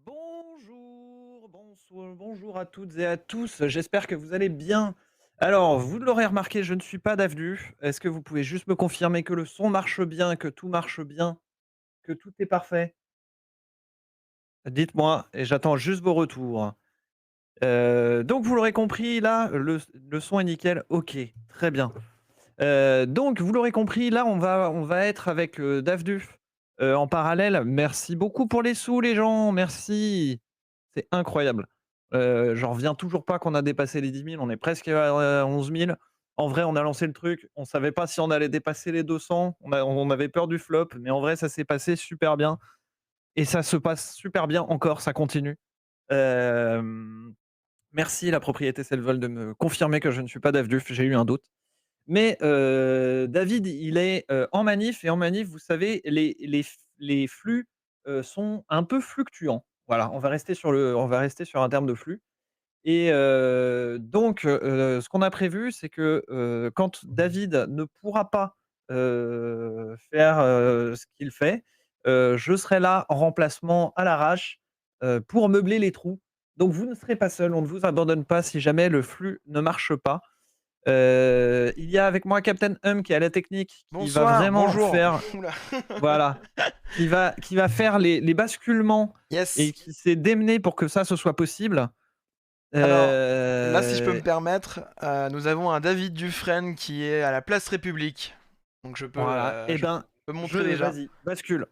Bonjour, bonjour à toutes et à tous. J'espère que vous allez bien. Alors, vous l'aurez remarqué, je ne suis pas d'avenue. Est-ce que vous pouvez juste me confirmer que le son marche bien, que tout marche bien, que tout est parfait? Dites-moi et j'attends juste vos retours. Donc vous l'aurez compris, là, le son est nickel. OK, très bien. Donc vous l'aurez compris, là, on va être avec, Davdu, en parallèle. Merci beaucoup pour les sous les gens, merci. C'est incroyable. J'en reviens toujours pas qu'on a dépassé les 10 000, on est presque à 11 000. En vrai, on a lancé le truc, on savait pas si on allait dépasser les 200, on avait peur du flop, mais en vrai, ça s'est passé super bien et ça se passe super bien encore, ça continue. Hem, Merci la propriété Selval de me confirmer que je ne suis pas Davduf, j'ai eu un doute. Mais David, il est, en manif et en manif, vous savez, les flux, sont un peu fluctuants. Voilà, on va rester sur un terme de flux et donc ce qu'on a prévu, c'est que, quand David ne pourra pas, faire, ce qu'il fait, je serai là en remplacement à l'arrache, pour meubler les trous. Donc vous ne serez pas seul, on ne vous abandonne pas si jamais le flux ne marche pas. Il y a avec moi Captain Hum qui est à la technique, qui va Bonsoir, vraiment bonjour. faire Oula. voilà, qui va faire les basculements et Yes. qui s'est démené pour que ça, ce soit possible. Alors, là, si je peux me Heu, permettre, nous avons un David Dufresne qui est à la place République. Donc voilà et je ben, peux montrer déjà. vas-y, bascule.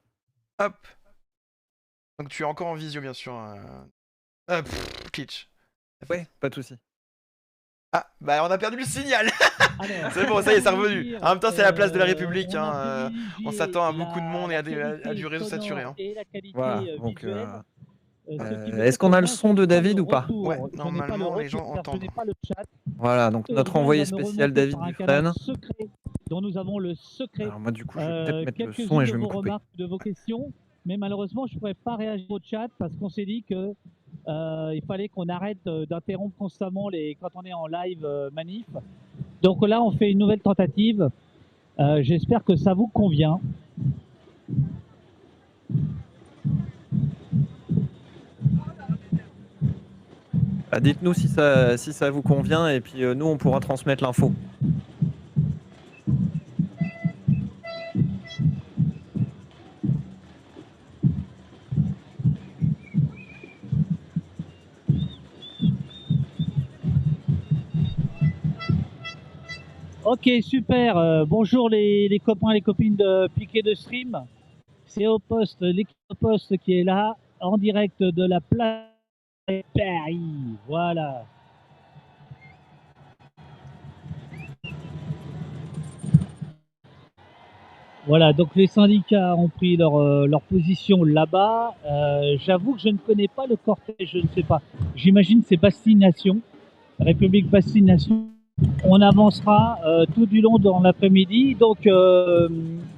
Hop. Donc tu es encore en visio, bien sûr. Hop, Glitch. Ça fait- Ouais, pas de souci. Ah, bah on a perdu le signal. Alors, C'est bon, pour ça y est, c'est ainsi revenu. dire, En même temps, c'est la place de la République. on a On privilégié s'attend à beaucoup de la monde et la à du qualité réseau saturé. sonore et la qualité, Voilà, donc visuelle, ce qui veut est-ce dire que qu'on a le moi, je son de n'ai pas le David ou pas? Ouais, retour. Je n'ai pas le normalement, les retour gens car je entendent. n'ai pas le chat. Voilà, donc notre Aurélien envoyé va me spécial remonter David par un canal Dufresne. secret dont nous avons le secret, Alors moi, du coup, je vais peut-être mettre le son quelques-unes et de je vais me vos couper. remarques, de vos questions, mais malheureusement, je ne pourrais pas réagir au chat parce qu'on s'est dit que, il fallait qu'on arrête, d'interrompre constamment quand on est en live, manif. Donc là, on fait une nouvelle tentative. J'espère que ça vous convient. Bah, dites-nous si ça vous convient et puis, nous, on pourra transmettre l'info. Ok, super. Bonjour les copains et les copines de Piquet de Stream. C'est au poste, l'équipe au poste qui est là, en direct de la place Paris. Voilà. Voilà, donc les syndicats ont pris leur position là-bas. J'avoue que je ne connais pas le cortège, je ne sais pas. J'imagine que c'est Bastille Nation, République Bastille Nation. On avancera tout du long dans l'après-midi. Donc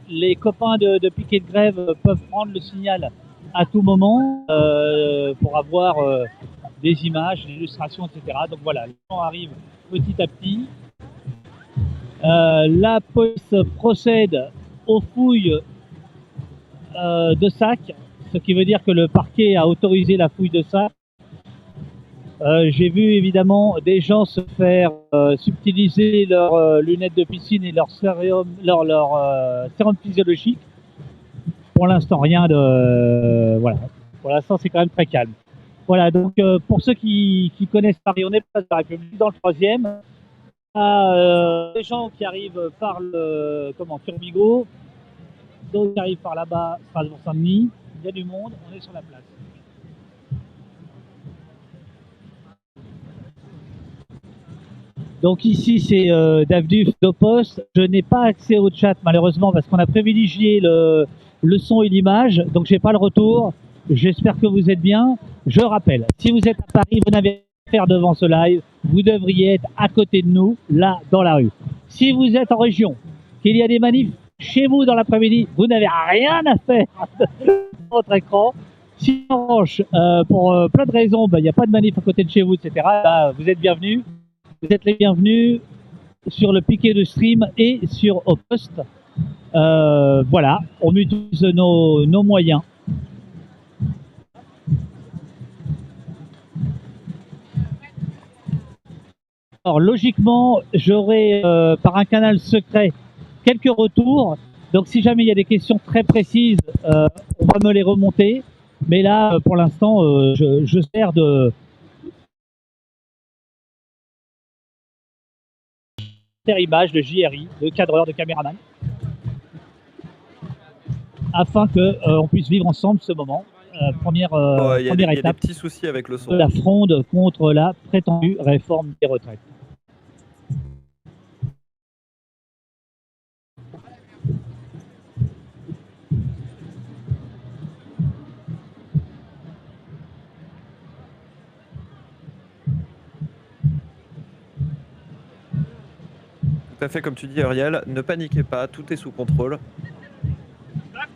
les copains de piquet de grève peuvent prendre le signal à tout moment pour avoir des images, des illustrations, etc. Donc voilà, les gens arrivent petit à petit. La police procède aux fouilles de sacs, ce qui veut dire que le parquet a autorisé la fouille de sacs. J'ai vu évidemment des gens se faire subtiliser leurs lunettes de piscine et leur sérum physiologique. Pour l'instant, rien de. Voilà. Pour l'instant, c'est quand même très calme. Voilà, donc pour ceux qui connaissent Paris, on est place de la République dans le 3e. Des gens qui arrivent par le Turbigo, d'autres qui arrivent par là-bas, Strasbourg-Saint-Denis. Il y a du monde, on est sur la place. Donc ici c'est Davduf d'Opost. Je n'ai pas accès au chat malheureusement parce qu'on a privilégié le son et l'image, donc j'ai pas le retour. J'espère que vous êtes bien. Je rappelle, si vous êtes à Paris, vous n'avez rien à faire devant ce live, vous devriez être à côté de nous, là dans la rue. Si vous êtes en région, qu'il y a des manifs chez vous dans l'après-midi, vous n'avez rien à faire sur votre écran. Si en revanche, pour plein de raisons, il n'y a pas de manif à côté de chez vous, etc., là, vous êtes bienvenus. Vous êtes les bienvenus sur le piquet de stream et sur Au Poste. Voilà, on utilise nos moyens. Alors, logiquement, j'aurai par un canal secret quelques retours. Donc, si jamais il y a des questions très précises, on va me les remonter. Mais là, pour l'instant, je sers de image, de JRI, de cadreur, de caméraman, afin que on puisse vivre ensemble ce moment. Première Il y a des étape petits soucis avec le son. de la fronde contre la prétendue réforme des retraites. Tout à fait comme tu dis, Ariel, ne paniquez pas, tout est sous contrôle.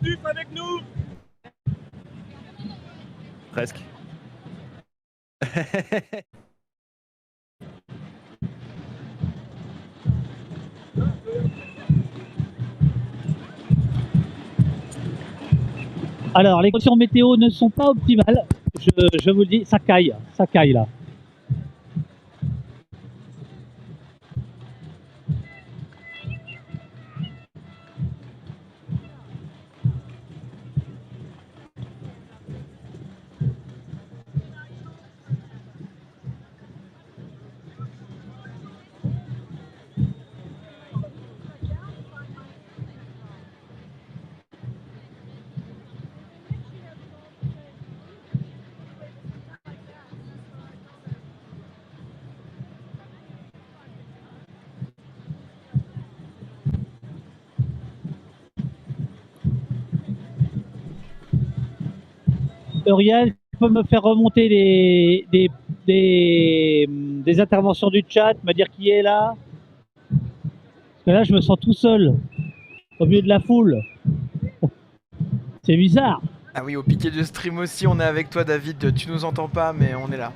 Dave avec nous. Presque. Alors, les conditions météo ne sont pas optimales. Je vous le dis, ça caille là. Uriel, tu peux me faire remonter des interventions du chat, me dire qui est là? Parce que là, je me sens tout seul, au milieu de la foule. C'est bizarre. Ah oui, au piqué du stream aussi, on est avec toi, David. Tu nous entends pas, mais on est là.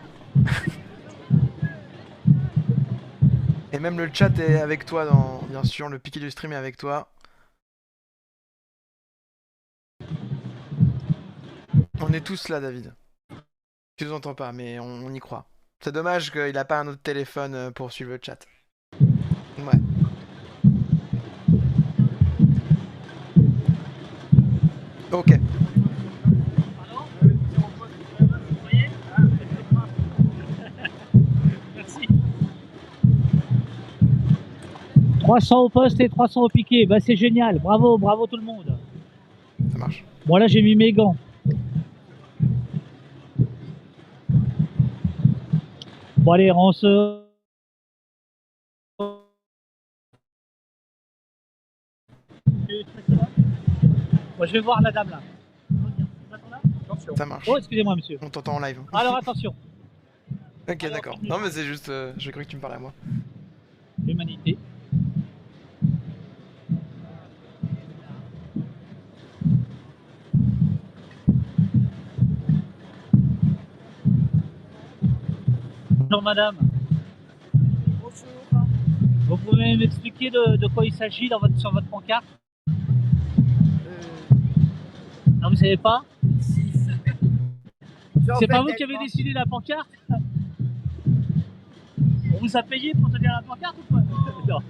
Et même le chat est avec toi, bien sûr, le piqué du stream est avec toi. On est tous là, David. Tu nous entends pas, mais on y croit. C'est dommage qu'il a pas un autre téléphone pour suivre le chat. Ouais. Ok. Merci. 300 au poste et 300 au piqué. Bah, c'est génial. Bravo, bravo tout le monde. Ça marche. Bon, là, j'ai mis mes gants. Bon, allez, on se... Moi, je vais voir la dame là. Ça marche. Oh, excusez-moi, monsieur. On t'entend en live. Alors, attention. Ok, d'accord. Non, mais c'est juste... j'ai cru que tu me parlais à moi. L'humanité. Bonjour madame. Bonjour. Vous pouvez m'expliquer de quoi il s'agit sur votre pancarte? Non, vous savez pas? Si. C'est pas vous qui avez dessiné la pancarte? On vous a payé pour tenir la pancarte ou quoi? Non.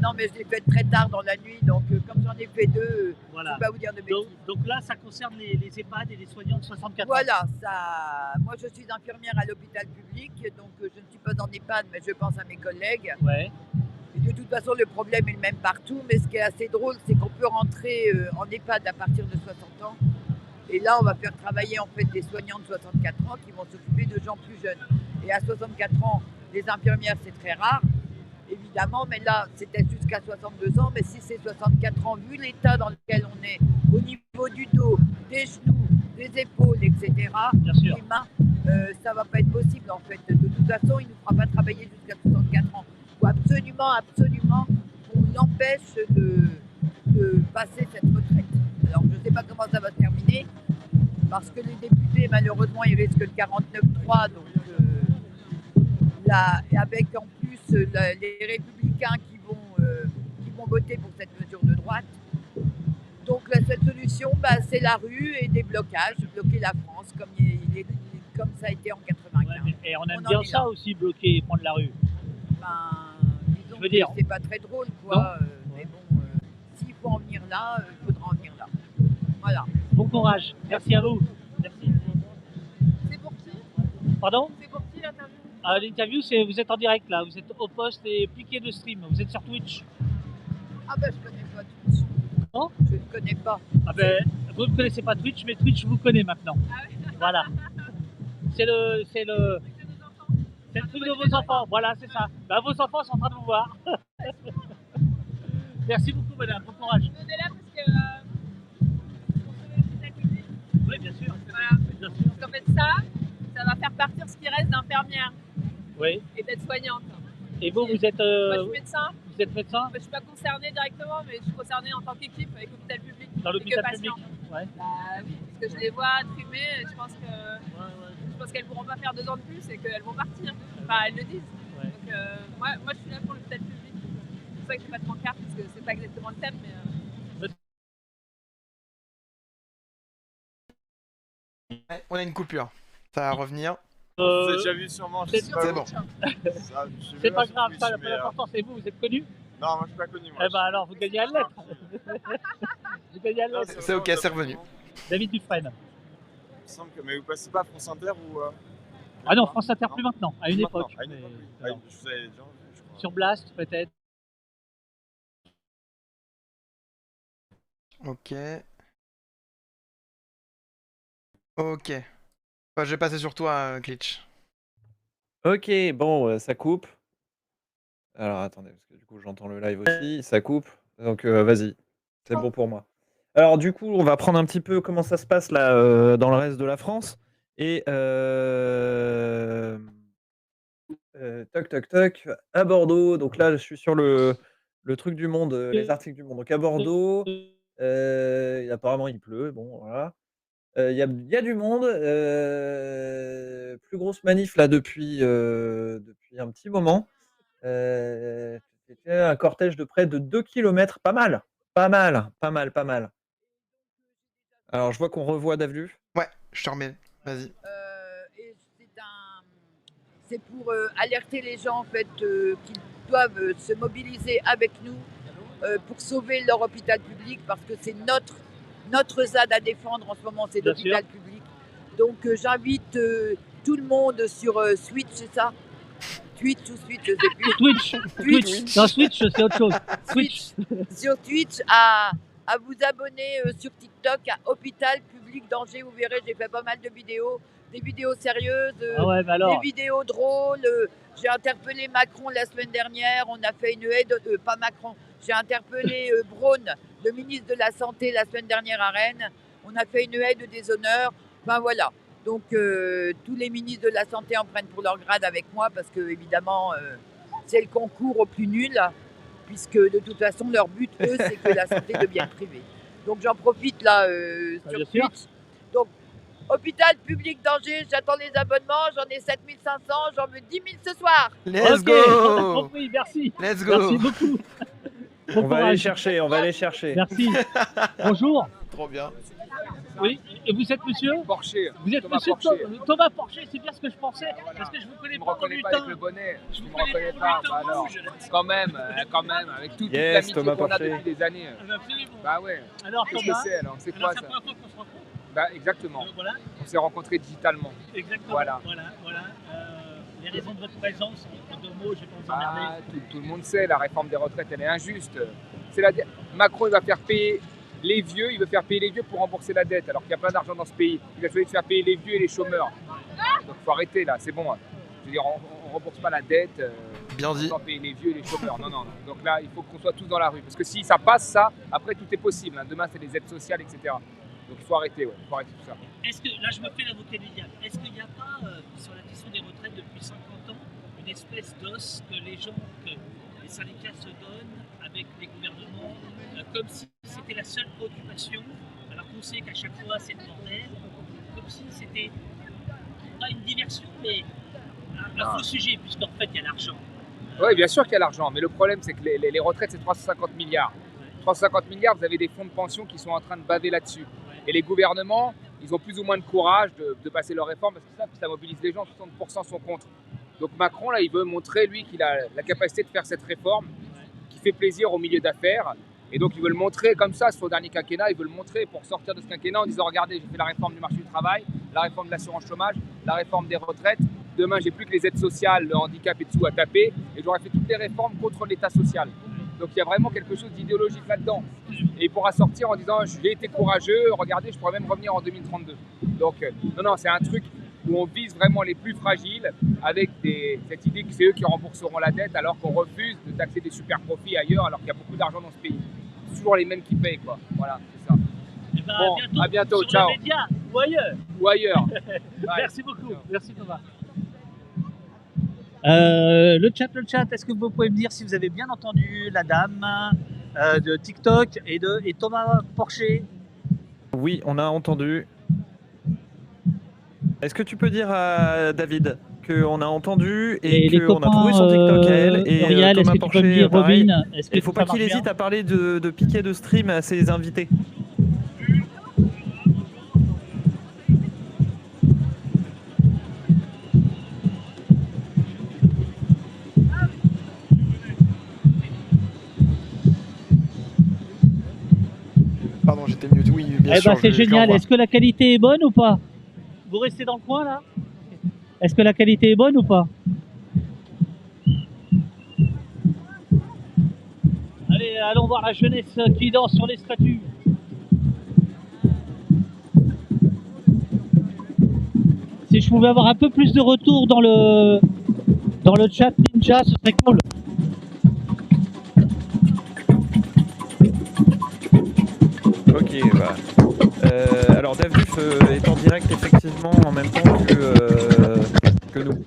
Non, mais je l'ai fait très tard dans la nuit, donc comme j'en ai fait deux, Voilà. je ne peux pas vous dire de bêtises. Donc là, ça concerne les EHPAD et les soignants de 64 ans. Voilà, ça. Moi, je suis infirmière à l'hôpital public, donc je ne suis pas en EHPAD, mais je pense à mes collègues. Ouais. Et de toute façon, le problème est le même partout, mais ce qui est assez drôle, c'est qu'on peut rentrer en EHPAD à partir de 60 ans. Et là, on va faire travailler en fait des soignants de 64 ans qui vont s'occuper de gens plus jeunes. Et à 64 ans, les infirmières, c'est très rare, évidemment, mais là, c'était jusqu'à 62 ans. Mais si c'est 64 ans, vu l'état dans lequel on est, au niveau du dos, des genoux, des épaules, etc., Bien sûr. des mains, ça ne va pas être possible en fait. De toute façon, il ne nous fera pas travailler jusqu'à 64 ans. Il faut absolument qu'on l'empêche de passer cette retraite. Alors, je ne sais pas comment ça va se terminer, parce que les députés, malheureusement, ils risquent le 49-3, donc là, avec en plus les républicains qui vont voter pour cette mesure de droite. Donc la seule solution, c'est la rue et des blocages, bloquer la France, comme il est comme ça a été en Ouais, 95. et on aime On en bien est ça là. aussi, bloquer et prendre la rue. Ben, disons Je veux que dire- c'est pas très drôle, quoi. Mais bon, s'il faut en venir là, il faudra en venir là. Voilà. Bon courage. Merci à vous. Merci. C'est pour qui? Pardon? C'est pour qui l'interview? L'interview, c'est vous êtes en direct là. Vous êtes au poste et piqué de stream. Vous êtes sur Twitch. Ah ben, je connais pas Twitch. Non? Je ne connais pas. Ah ben, vous ne connaissez pas Twitch, mais Twitch vous connaît maintenant. Voilà. C'est le truc de vos enfants. Voilà, c'est ça. Bah, vos enfants sont en train de vous voir. Merci beaucoup, madame. Bon courage. On est là parce que pour sauver l'hôpital public. Oui, bien sûr. Voilà. Bien sûr. Donc en fait ça va faire partir ce qui reste d'infirmières Oui. et d'aides-soignantes. Et vous, vous êtes, Moi je suis médecin, vous êtes médecin je suis pas concernée directement, mais je suis concernée en tant qu'équipe avec l'hôpital public. dans et que l'hôpital public. patients. Ouais. Bah oui, parce que je les vois trimer et je pense qu'elles pourront pas faire 2 ans de plus et qu'elles vont partir. Enfin elles le disent. Ouais. Donc moi je suis là pour l'hôpital public. C'est pour ça que je fais pas de pancarte parce que c'est pas exactement le thème, mais Ouais, on a une coupure. Ça va revenir. Vous avez déjà vu sûrement, je c'est- sais pas. C'est bon. Ça, je sais C'est même pas sur grave, Twitch, ça, la mais, plus important, c'est vous, vous êtes connu. Non, moi je suis pas connu. Moi, Eh ben alors, vous gagnez à la lettre. Vous gagnez à la Non, lettre. C'est ok, c'est revenu. David Dufresne. Il me semble que. Mais vous passez pas à France Inter ou. Ah non, France Inter plus maintenant, à une Maintenant, époque. À une mais- époque, oui. alors, Je vous avais déjà vu, je crois. Sur Blast, peut-être. Ok. Ok. Bah, je vais passer sur toi, Glitch. Ok, bon, ça coupe. Alors attendez, parce que du coup j'entends le live aussi, ça coupe. Donc vas-y, c'est bon pour moi. Alors du coup, on va prendre un petit peu comment ça se passe là dans le reste de la France. Et toc toc toc, à Bordeaux. Donc là, je suis sur le truc du Monde, les articles du Monde. Donc à Bordeaux, apparemment il pleut, bon voilà. Il y a du monde, plus grosse manif là depuis un petit moment. C'était un cortège de près de 2 kilomètres, pas mal, pas mal, pas mal, pas mal. Alors je vois qu'on revoit Davlu. Ouais, je te remets. Vas-y. Et c'est pour alerter les gens en fait qui doivent se mobiliser avec nous pour sauver leur hôpital public parce que c'est notre ZAD à défendre en ce moment, c'est Bien l'hôpital public. Donc j'invite tout le monde sur Switch, c'est ça? Twitch ou Switch, je sais plus. Twitch. Twitch. Non, Switch, c'est autre chose. Twitch. Sur Twitch à vous abonner sur TikTok à Hôpital Public d'Angers. Vous verrez, j'ai fait pas mal de vidéos, des vidéos sérieuses, Ah ouais, bah alors. des vidéos drôles. J'ai interpellé Macron la semaine dernière. On a fait une aide, pas Macron. J'ai interpellé Braun, le ministre de la Santé, la semaine dernière à Rennes. On a fait une aide des honneurs. Ben voilà. Donc tous les ministres de la Santé en prennent pour leur grade avec moi parce que évidemment c'est le concours au plus nul puisque de toute façon leur but eux c'est que la santé devienne privée. Donc j'en profite là sur bien sûr. Twitch. Donc hôpital public d'Angers, j'attends les abonnements, j'en ai 7500, j'en veux 10 000 ce soir. Let's Ok, on a go. compris, merci. Let's Merci go. beaucoup. On Bon va aller courage. chercher, on va aller chercher. Merci. Bonjour. Trop bien. Oui, et vous êtes monsieur? Porcher. Vous êtes Thomas monsieur Porcher. Thomas Porcher, c'est bien ce que je pensais, parce que je vous connais Je me pas en reconnais pas lutin. avec le bonnet. Je vous me connais reconnais pas pas. au lutin Bah alors, rouge. quand même, avec toute Yes, l'amitié Thomas qu'on a Porcher. depuis des années. Absolument. Bah ouais. Alors Qu'est-ce que Thomas, c'est alors? C'est alors quoi c'est la ça? première fois qu'on se rencontre. Bah exactement. Voilà, On s'est rencontrés digitalement. exactement. Voilà. Les raisons de votre présence, en 2 mots, j'ai pas vous Ah, emmerder. tout le monde sait, la réforme des retraites, elle est injuste. Macron, il va faire payer les vieux, il veut faire payer les vieux pour rembourser la dette, alors qu'il y a plein d'argent dans ce pays. Il a choisi de faire payer les vieux et les chômeurs. Donc il faut arrêter là, c'est bon. Je veux dire, on ne rembourse pas la dette. Bien dit. Sans payer les vieux et les chômeurs. Non, non, non. Donc là, il faut qu'on soit tous dans la rue. Parce que si ça passe, ça, après tout est possible. Hein. Demain, c'est les aides sociales, etc. Donc il faut arrêter, ouais. Il faut arrêter tout ça. Est-ce que, là je me fais l'avocat du diable, est-ce qu'il n'y a pas, sur la question des retraites depuis 50 ans, une espèce d'os que les gens, que les syndicats se donnent avec les gouvernements, comme si c'était la seule préoccupation, alors qu'on sait qu'à chaque fois c'est le bordel, comme si c'était pas une diversion, mais un faux sujet, puisqu'en fait il y a l'argent. Oui, bien sûr qu'il y a l'argent. Mais le problème, c'est que les retraites, c'est 350 milliards. 350 milliards, vous avez des fonds de pension qui sont en train de baver là-dessus. Et les gouvernements, ils ont plus ou moins de courage de passer leur réforme parce que ça mobilise les gens, 60% sont contre. Donc Macron, là, il veut montrer, lui, qu'il a la capacité de faire cette réforme qui fait plaisir au milieu d'affaires. Et donc, il veut le montrer comme ça, sur le dernier quinquennat, il veut le montrer pour sortir de ce quinquennat en disant, regardez, j'ai fait la réforme du marché du travail, la réforme de l'assurance chômage, la réforme des retraites. Demain, j'ai plus que les aides sociales, le handicap et tout à taper. Et j'aurais fait toutes les réformes contre l'État social. Donc, il y a vraiment quelque chose d'idéologique là-dedans. Et il pourra sortir en disant, j'ai été courageux, regardez, je pourrais même revenir en 2032. Donc, non, c'est un truc où on vise vraiment les plus fragiles avec cette idée que c'est eux qui rembourseront la dette alors qu'on refuse de taxer des super profits ailleurs alors qu'il y a beaucoup d'argent dans ce pays. C'est toujours les mêmes qui payent, quoi. Voilà, c'est ça. Eh ben, Bon, à bientôt, sur ciao. les médias ou ailleurs. Ou ailleurs. Merci beaucoup. Merci Thomas. Le chat, est-ce que vous pouvez me dire si vous avez bien entendu la dame de TikTok et Thomas Porcher? Oui, on a entendu. Est-ce que tu peux dire à David qu'on a entendu et les qu'on a copains, trouvé son TikTok à elle et Uriel, est-ce Thomas que tu peux me Porcher, dire, pareil. Robin, est-ce que Il faut ça pas qu'il marche bien hésite à parler de piquet de stream à ses invités. Pardon, j'étais mute. Oui, bien Eh sûr. ben, c'est je génial. l'envoie. Est-ce que la qualité est bonne ou pas? Vous restez dans le coin là? Est-ce que la qualité est bonne ou pas? Allez, allons voir la jeunesse qui danse sur les statues. Si je pouvais avoir un peu plus de retour dans le chat Ninja, ce serait cool. Ok, bah. Alors Davduf est en direct effectivement en même temps que nous.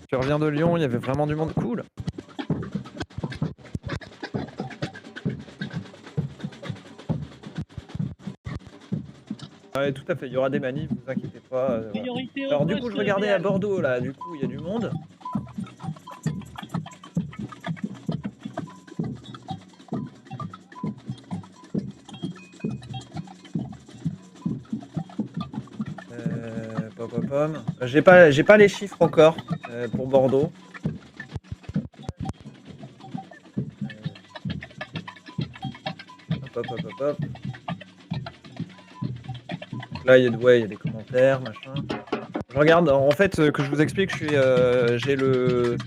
Je reviens de Lyon, il y avait vraiment du monde cool. Ouais, tout à fait, il y aura des manifs, vous inquiétez pas. Voilà. Priorité au Alors du coup, poste je regardais à idéal. Bordeaux, là, du coup, il y a du monde. J'ai pas les chiffres encore pour Bordeaux. Hop. Donc là, il y a des commentaires, machin. Je regarde, en fait, que je vous explique, j'ai le...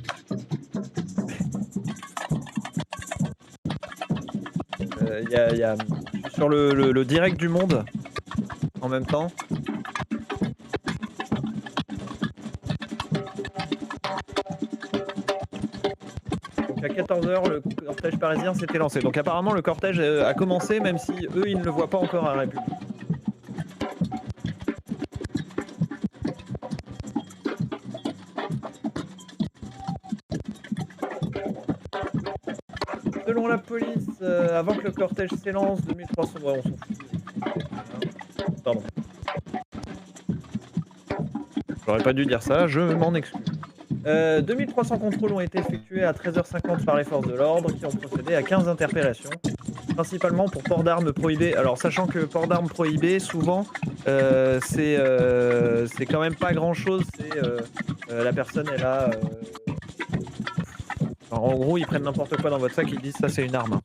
je suis sur le direct du Monde en même temps. Donc à 14h, le cortège parisien s'était lancé. Donc apparemment, le cortège a commencé, même si eux, ils ne le voient pas encore à la République. Selon la police, avant que le cortège s'élance, 2300... Ouais, on s'en fout. Pardon. J'aurais pas dû dire ça, je m'en excuse. 2300 contrôles ont été effectués à 13h50 par les forces de l'ordre qui ont procédé à 15 interpellations, principalement pour port d'armes prohibé. Alors sachant que port d'armes prohibé, souvent, c'est quand même pas grand chose, la personne est là... en gros, ils prennent n'importe quoi dans votre sac, ils disent ça c'est une arme.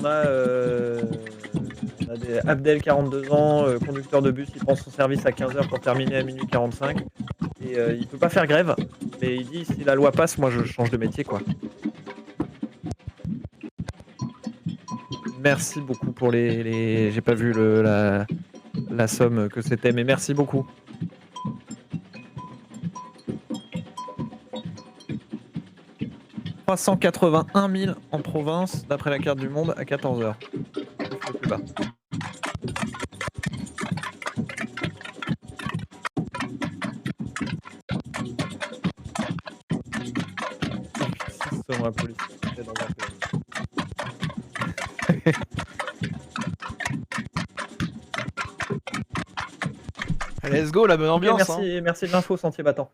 On a Abdel, 42 ans, conducteur de bus, il prend son service à 15h pour terminer à minuit 45. Et il peut pas faire grève, mais il dit si la loi passe, moi je change de métier quoi. Merci beaucoup pour les... J'ai pas vu la somme que c'était, mais merci beaucoup. « 381 000 en province, d'après la carte du monde, à 14h. » Le plus bas. C'est dans un peu- Allez, let's go, la bonne Ok, ambiance. merci, Hein. merci de l'info, Sentier Battant.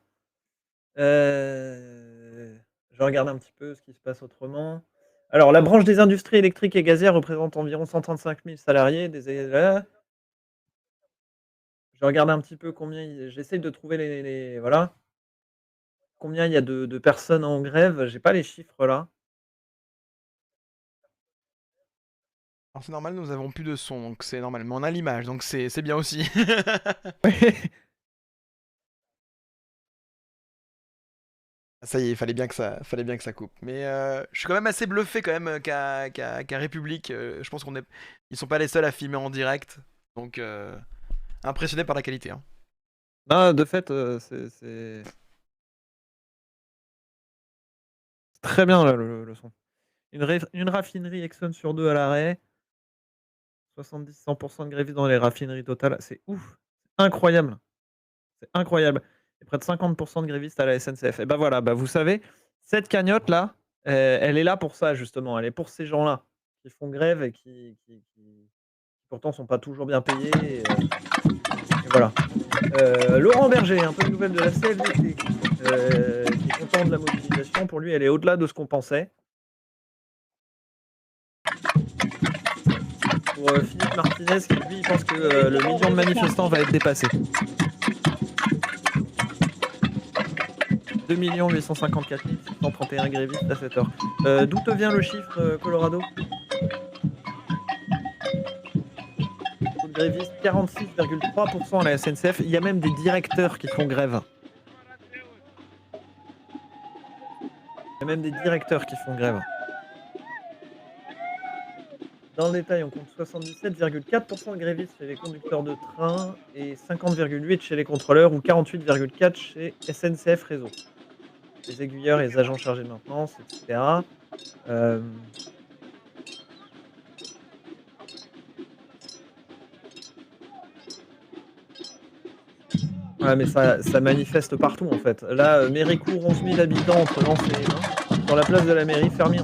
Je regarde un petit peu ce qui se passe autrement. Alors, la branche des industries électriques et gazières représente environ 135 000 salariés. Je regarde un petit peu combien. J'essaye de trouver voilà. Combien il y a de personnes en grève. J'ai pas les chiffres là. Alors c'est normal, nous avons plus de son, donc c'est normal. Mais on a l'image, donc c'est bien aussi. Ça y est, fallait bien que ça coupe. Mais je suis quand même assez bluffé quand même qu'à République. Je pense ils sont pas les seuls à filmer en direct. Donc impressionné par la qualité. Hein. Non, de fait, c'est très bien là, le son. Une raffinerie Exxon sur 2 à l'arrêt. 70-100% de grévistes dans les raffineries totales. C'est ouf. Incroyable. C'est incroyable. Et près de 50% de grévistes à la SNCF. Et ben voilà, bah vous savez, cette cagnotte là, elle est là pour ça justement. Elle est pour ces gens-là qui font grève et qui pourtant sont pas toujours bien payés. Et voilà. Laurent Berger, un peu de nouvelles de la CFDT, qui est content de la mobilisation. Pour lui, elle est au-delà de ce qu'on pensait. Pour Philippe Martinez, qui lui pense que le million de manifestants va être dépassé. 2 854 631 grévistes à cette heure. D'où te vient le chiffre, Colorado? Taux de grévistes, 46,3% à la SNCF. Il y a même des directeurs qui font grève. Il y a même des directeurs qui font grève. Dans le détail, on compte 77,4% de grévistes chez les conducteurs de train et 50,8% chez les contrôleurs ou 48,4% chez SNCF Réseau. Les aiguilleurs et les agents chargés de maintenance, etc. Ouais, mais ça manifeste partout en fait. Là, Méricourt, 11 000 habitants entre Lens et Hénin. Sur la place de la mairie, fermée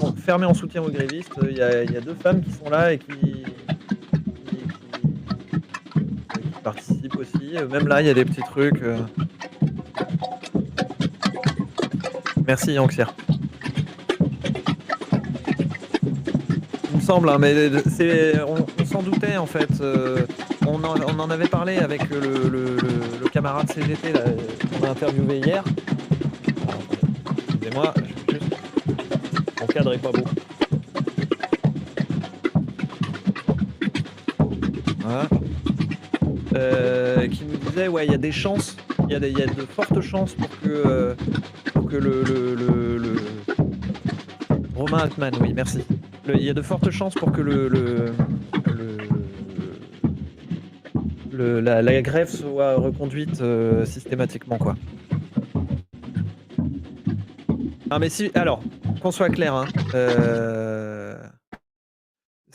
en soutien aux grévistes. Il y a 2 femmes qui sont là et qui participent aussi. Même là, il y a des petits trucs. Merci Yanxier. Il me semble, hein, mais on s'en doutait en fait. On en avait parlé avec le camarade CGT là, qu'on a interviewé hier. Alors, excusez-moi, mon cadre est pas beau. Voilà. Qui nous disait ouais, il y a des chances, il y a de fortes chances pour que le Romain Altman, oui, merci. Il y a de fortes chances pour que la grève soit reconduite systématiquement, quoi. Ah mais si, alors, qu'on soit clair, hein,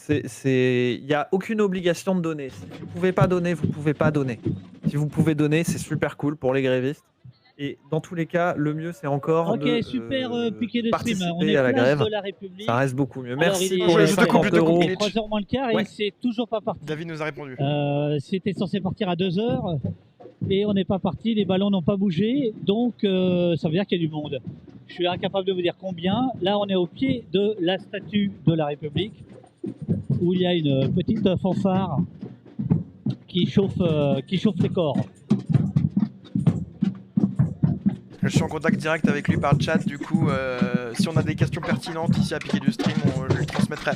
il n'y a aucune obligation de donner. Si vous ne pouvez pas donner, vous ne pouvez pas donner. Si vous pouvez donner, c'est super cool pour les grévistes. Et dans tous les cas, le mieux, c'est encore de super piqué de stream. On participer est à la place grève. de la République. Ça reste beaucoup mieux. Alors, Merci il est- pour les je te coupe, 50 je te coupe, euros. il est- 3h moins le quart et Ouais. c'est toujours pas parti. David nous a répondu. C'était censé partir à 2h et on n'est pas parti, les ballons n'ont pas bougé, donc ça veut dire qu'il y a du monde. Je suis incapable de vous dire combien. Là, on est au pied de la statue de la République où il y a une petite fanfare qui chauffe les corps. Je suis en contact direct avec lui par chat, du coup, si on a des questions pertinentes ici à piquer du stream, je lui transmettrai.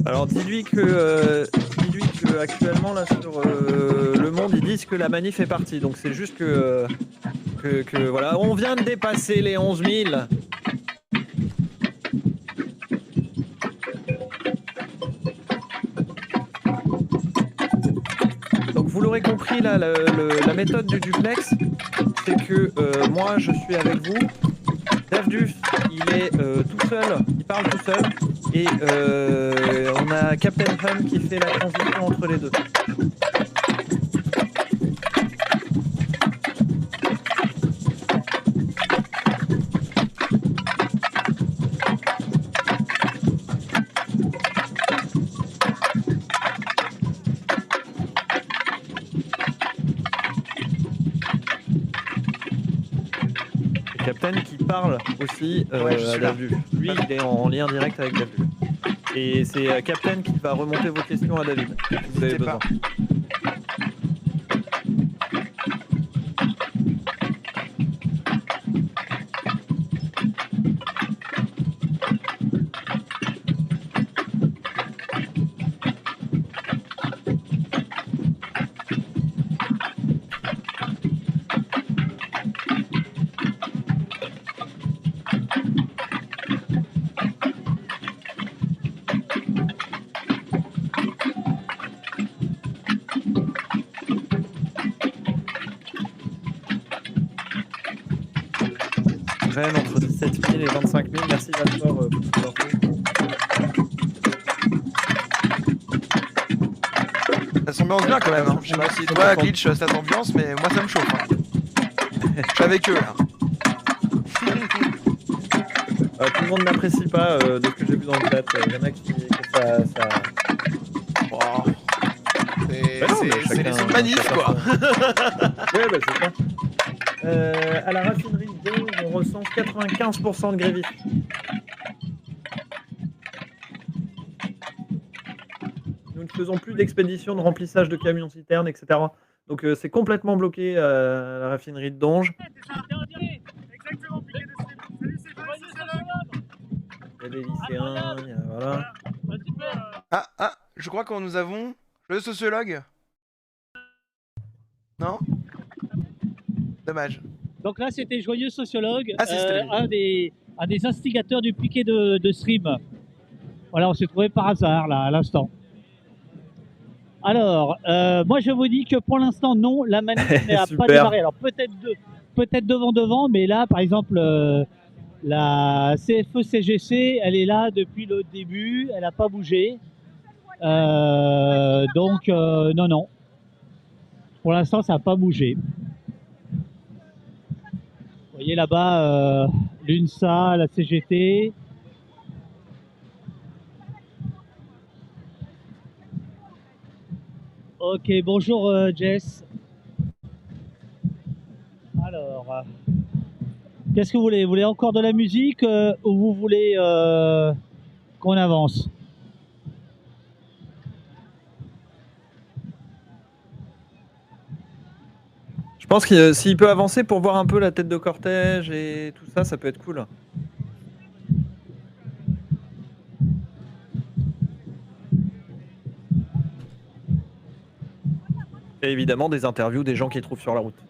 Alors dis-lui que actuellement là sur Le Monde ils disent que la manif est partie. Donc c'est juste que voilà, on vient de dépasser les 11 000. Donc vous l'aurez compris là, la méthode du duplex, c'est que moi je suis avec vous. Davduf, il est tout seul, il parle tout seul, et on a Captain Hum qui fait la transition entre les deux. Captain qui parle aussi Ouais, je à suis là. Davdu. Lui, il est en lien direct avec Davdu. Et c'est Captain qui va remonter vos questions à David, si vous avez N'hésitez pas. besoin. Rennes entre 17 000 et 25 000. Merci Valtor pour cette info. Ça s'ambiance bien quand même. Hein. Je sais pas si toi, Glitch, ça t'ambiance, mais moi ça me chauffe. Hein. Je suis avec eux là. Tout le monde n'apprécie pas de ce que j'ai vu dans le chat. Il y en a qui que ça... Oh. Bah non, mais C'est les chacun- sons manifs chacun quoi. Ouais, bah c'est ça. À la raffinerie de Donge, on recense 95% de grévistes. Nous ne faisons plus d'expéditions de remplissage de camions-citernes, etc. Donc c'est complètement bloqué à la raffinerie de Donge. Il y a des lycéens, il y a... voilà. Ah, je crois que nous avons le sociologue. Non? Dommage. Donc là, c'était Joyeux Sociologue, Ah, si, c'était lui. un des instigateurs du piquet de stream. Voilà, on s'est trouvé par hasard, là, à l'instant. Alors, moi, je vous dis que pour l'instant, non, la manif n'a Super. pas démarré. Alors, peut-être devant, mais là, par exemple, la CFE-CGC, elle est là depuis le début, elle n'a pas bougé. Donc, non. Pour l'instant, ça n'a pas bougé. Vous voyez là-bas, l'UNSA, la CGT. Ok, bonjour Jess. Alors, qu'est-ce que vous voulez? Vous voulez encore de la musique ou vous voulez qu'on avance? Je pense que s'il peut avancer pour voir un peu la tête de cortège et tout ça, ça peut être cool. Et évidemment des interviews des gens qui trouvent sur la route.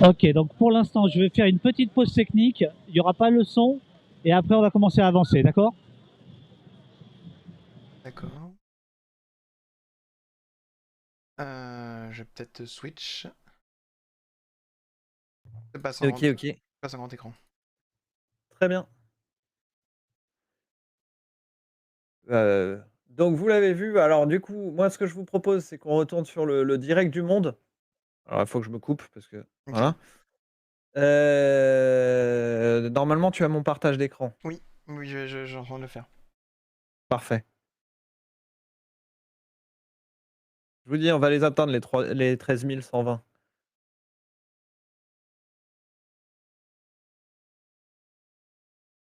Ok, donc pour l'instant, je vais faire une petite pause technique. Il n'y aura pas le son et après on va commencer à avancer, d'accord? D'accord. Je vais peut-être switch. C'est pas sans Ok. grand écran. Très bien. Donc vous l'avez vu, alors du coup, moi ce que je vous propose, c'est qu'on retourne sur le direct du monde. Alors il faut que je me coupe parce que... Ok. Voilà. Normalement, tu as mon partage d'écran. Oui, j'en train de le faire. Parfait. Je vous dis, on va les atteindre, les 13 120.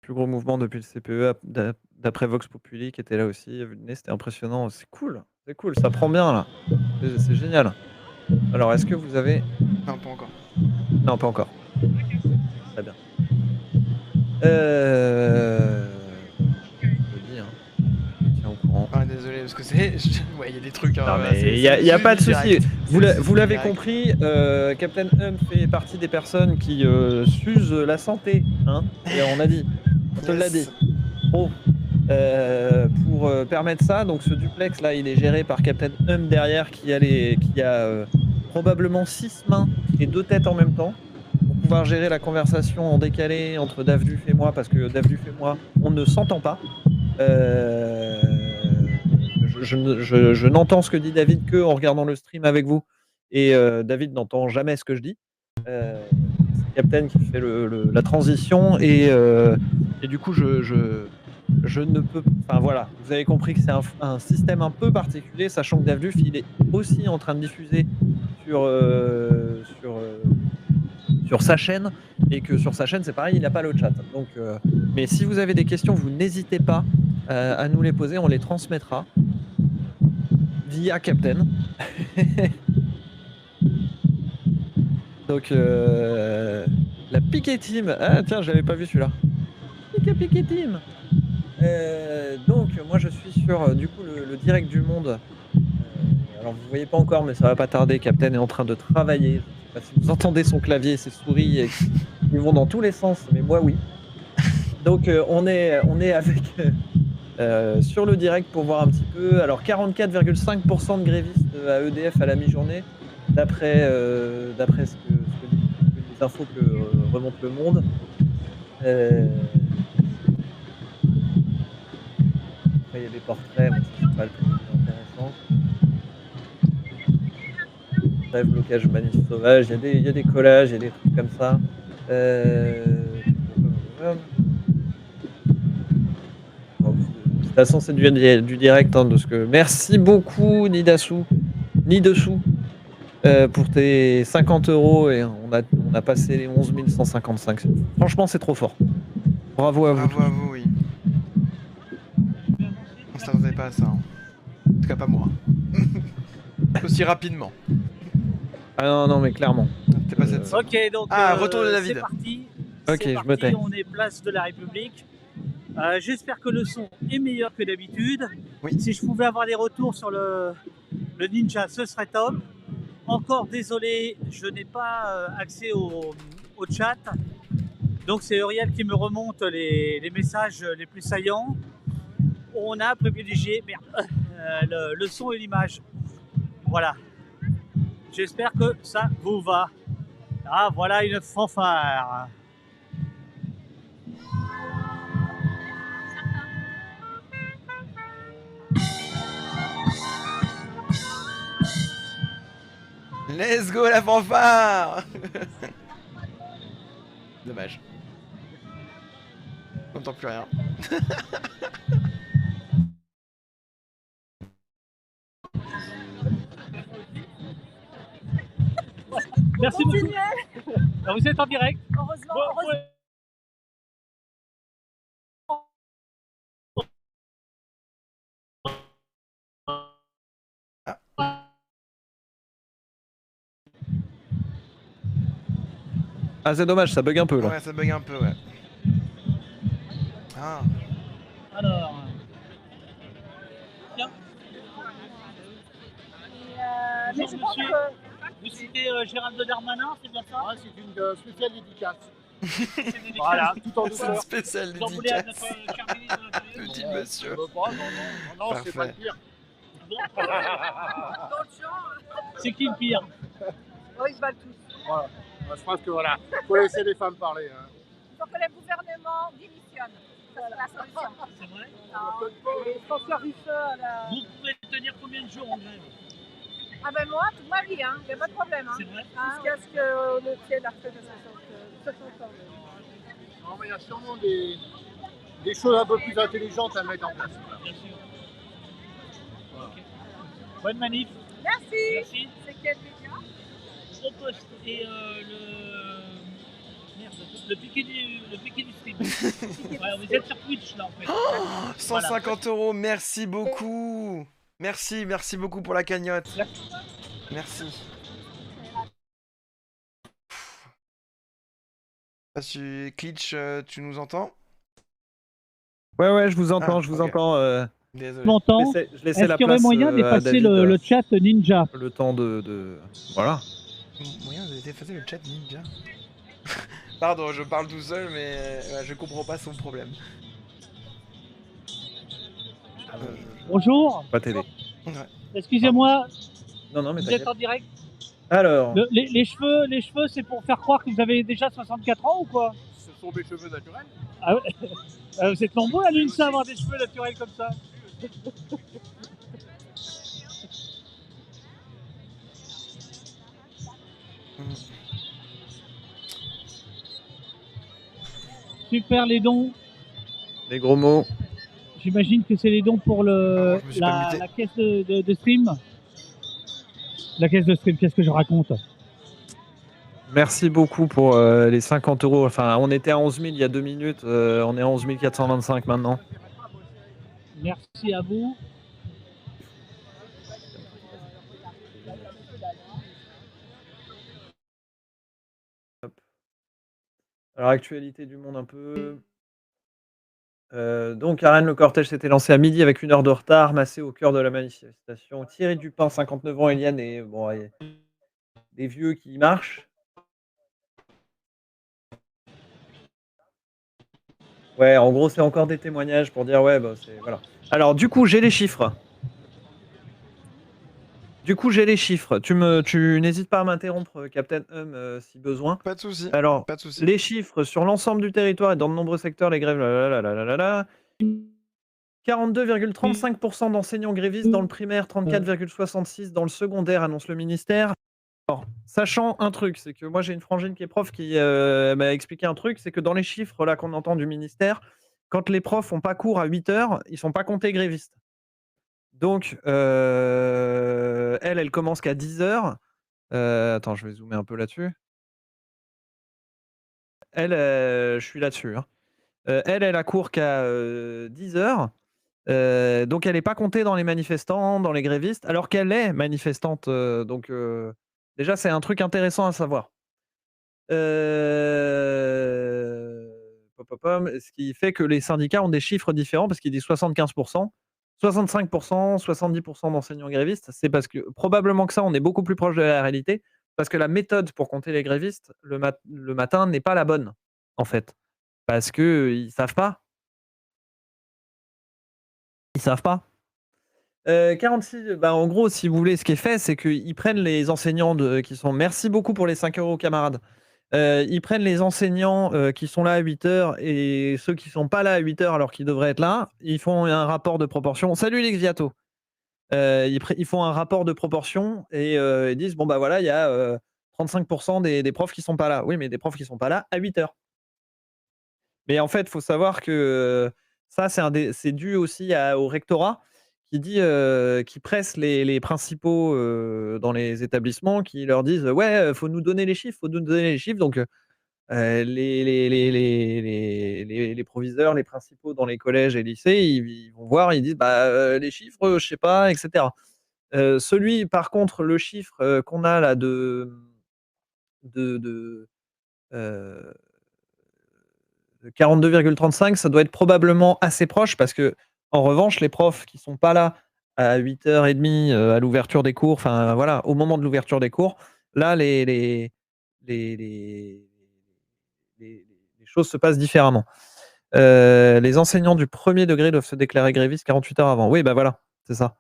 Plus gros mouvement depuis le CPE, d'après Vox Populi, qui était là aussi. À vue de nez, c'était impressionnant. C'est cool, ça prend bien là. C'est génial. Alors, est-ce que vous avez... Non, pas encore. Non, pas encore. Très bien. Je le dis, hein. Tiens au courant. Ah, désolé, parce que c'est... Ouais, il y a des trucs... Non, hein, mais c'est- il y a c'est pas de du souci. direct. Vous l'avez direct. compris, Captain Hum fait partie des personnes qui s'usent la santé. Hein, et on a dit, on te l'a dit. Yes. Pro. Pour permettre ça, donc ce duplex là, il est géré par Captain Hum derrière qui a probablement 6 mains et 2 têtes en même temps pour pouvoir gérer la conversation en décalé entre Davduf et moi, parce que Davduf et moi, on ne s'entend pas. Je n'entends ce que dit David que en regardant le stream avec vous, et David n'entend jamais ce que je dis. C'est Captain qui fait la transition et du coup je ne peux. Enfin voilà, vous avez compris que c'est un système un peu particulier, sachant que Davduf il est aussi en train de diffuser sur sa chaîne et que sur sa chaîne c'est pareil, il n'a pas le chat. Donc, mais si vous avez des questions, vous n'hésitez pas à nous les poser, on les transmettra via Captain. Donc la Piquet Team. Ah tiens, j'avais pas vu celui-là. Piquet Team. Donc moi je suis sur du coup le direct du monde. Alors vous voyez pas encore, mais ça va pas tarder. Captain est en train de travailler. Je sais pas si vous entendez son clavier et ses souris qui vont dans tous les sens, mais moi oui. Donc on est avec sur le direct pour voir un petit peu. Alors 44,5% de grévistes à EDF à la mi-journée, d'après les infos que remonte le monde. Après il y a des portraits, mais c'est pas le plus intéressant. Bref, blocage manif sauvage, il y a des collages, il y a des trucs comme ça. Bon, de toute façon, c'est du direct. Hein, de ce que... Merci beaucoup, Nidessou, pour tes 50 € et on a passé les 11 155. Franchement, c'est trop fort. Bravo à vous. Bravo à vous, oui. On s'attendait pas à ça. Hein. En tout cas, pas moi. Aussi rapidement. Ah non, mais clairement. T'es pas cette Ok, donc retour de David. c'est parti. Ok, C'est je parti, me tais. On est place de la République. J'espère que le son est meilleur que d'habitude. Oui. Si je pouvais avoir des retours sur le Ninja, ce serait top. Encore désolé, je n'ai pas accès au chat. Donc c'est Uriel qui me remonte les messages les plus saillants. On a privilégié le son et l'image. Voilà. J'espère que ça vous va. Ah, voilà une fanfare. Let's go la fanfare. Dommage. On n'entend plus rien. Merci beaucoup. Alors, vous êtes en direct. Heureusement, Ah, c'est dommage, ça bug un peu là. Ouais, ça bug un peu, ouais. Ah. Alors. Tiens. mais je pense Monsieur. que Vous citez Gérald Darmanin, c'est bien ça? Ouais, c'est une spéciale dédicace. Voilà, tout en C'est une douceur. spéciale vous en voulez à dédicace. notre cher ministre de l'Intérieur? Le dit monsieur. Non, c'est pas Parfait. le pire. Dans le champ, C'est qui le pire? oh, ils se battent tous. Voilà. Je pense que voilà, faut laisser les femmes parler. Hein. il faut que le gouvernement démissionne. C'est la solution. C'est vrai? Et François Ruffin, là... Vous pouvez tenir combien de jours en grève? Ah ben moi, toute ma vie, il n'y a pas de problème. C'est vrai? Jusqu'à ce qu'on obtienne la retraite de 60 ans. Non, mais il y a sûrement des choses un peu plus intelligentes à mettre en place. Bien sûr. Ok. Bonne manif. Merci. Merci. C'est quel média? Au poste et le piqué du stream. Ouais, vous êtes sur Twitch là en fait. 150 €, merci beaucoup. Merci beaucoup pour la cagnotte. Merci. Klitsch, tu nous entends? Ouais, je vous entends, Ah, je vous ok. entends. Désolé. Longtemps. Je laissais Est-ce la qu'il y aurait place moyen à d'effacer David, le chat Ninja? le temps de... Voilà. Moyen d'effacer le chat ninja. Pardon, je parle tout seul, mais je comprends pas son problème. Bonjour. Pas télé. Excusez-moi, Non, mais vous t'inquiète. êtes en direct. Alors, Les cheveux, c'est pour faire croire que vous avez déjà 64 ans ou quoi? Ce sont mes cheveux naturels. Ah ouais. Vous êtes nombreux à l'UNSA à avoir des cheveux naturels comme ça. Super les dons. Les gros mots. J'imagine que c'est les dons pour Pardon, je me suis pas muté. la caisse de stream. La caisse de stream, qu'est-ce que je raconte? Merci beaucoup pour les 50 euros. Enfin, on était à 11 000 il y a 2 minutes. On est à 11 425 maintenant. Merci à vous. Alors, actualité du monde un peu. Donc, à Rennes, le cortège s'était lancé à midi avec 1 heure de retard, massé au cœur de la manifestation. Thierry Dupin, 59 ans, Eliane, et bon, des vieux qui marchent. Ouais, en gros, c'est encore des témoignages pour dire ouais, bah, c'est voilà. Alors, du coup, j'ai les chiffres. Tu n'hésites pas à m'interrompre, Captain si besoin. Pas de souci. Alors, Pas de souci. les chiffres sur l'ensemble du territoire et dans de nombreux secteurs, les grèves, 42,35% d'enseignants grévistes dans le primaire, 34,66% dans le secondaire, annonce le ministère. Alors, sachant un truc, c'est que moi j'ai une frangine qui est prof qui m'a expliqué un truc, c'est que dans les chiffres là qu'on entend du ministère, quand les profs font pas cours à 8 heures, ils sont pas comptés grévistes. Donc, elle commence qu'à 10 heures. Attends, je vais zoomer un peu là-dessus. Elle, je suis là-dessus, hein. Elle a cours qu'à 10 heures. Donc elle n'est pas comptée dans les manifestants, dans les grévistes, alors qu'elle est manifestante. Donc déjà, c'est un truc intéressant à savoir. Ce qui fait que les syndicats ont des chiffres différents parce qu'ils disent 75%, 65%, 70% d'enseignants grévistes. C'est parce que probablement que ça, on est beaucoup plus proche de la réalité parce que la méthode pour compter les grévistes le matin n'est pas la bonne, en fait. Parce qu'ils ne savent pas. Ils savent pas. 46, bah, en gros, si vous voulez, ce qui est fait, c'est qu'ils prennent les enseignants qui sont. Merci beaucoup pour les 5 euros, camarades. Ils prennent les enseignants qui sont là à 8 heures et ceux qui sont pas là à 8 heures alors qu'ils devraient être là. Ils font un rapport de proportion. Salut les Xiato. Ils font un rapport de proportion et ils disent bon, bah voilà, il y a 35% des profs qui sont pas là. Oui, mais des profs qui sont pas là à 8 heures. Mais en fait, il faut savoir que ça, c'est dû aussi au rectorat qui presse les principaux dans les établissements, qui leur disent ouais, faut nous donner les chiffres, faut nous donner les chiffres. Donc les proviseurs, les principaux dans les collèges et lycées, ils vont voir, ils disent bah les chiffres, je sais pas, etc. Celui, par contre, le chiffre qu'on a là de euh, 42,35, ça doit être probablement assez proche parce que, en revanche, les profs qui sont pas là à 8h30 à l'ouverture des cours, enfin voilà, au moment de l'ouverture des cours, là, les choses se passent différemment. Les enseignants du premier degré doivent se déclarer grévistes 48 heures avant. Oui, bah voilà, c'est ça.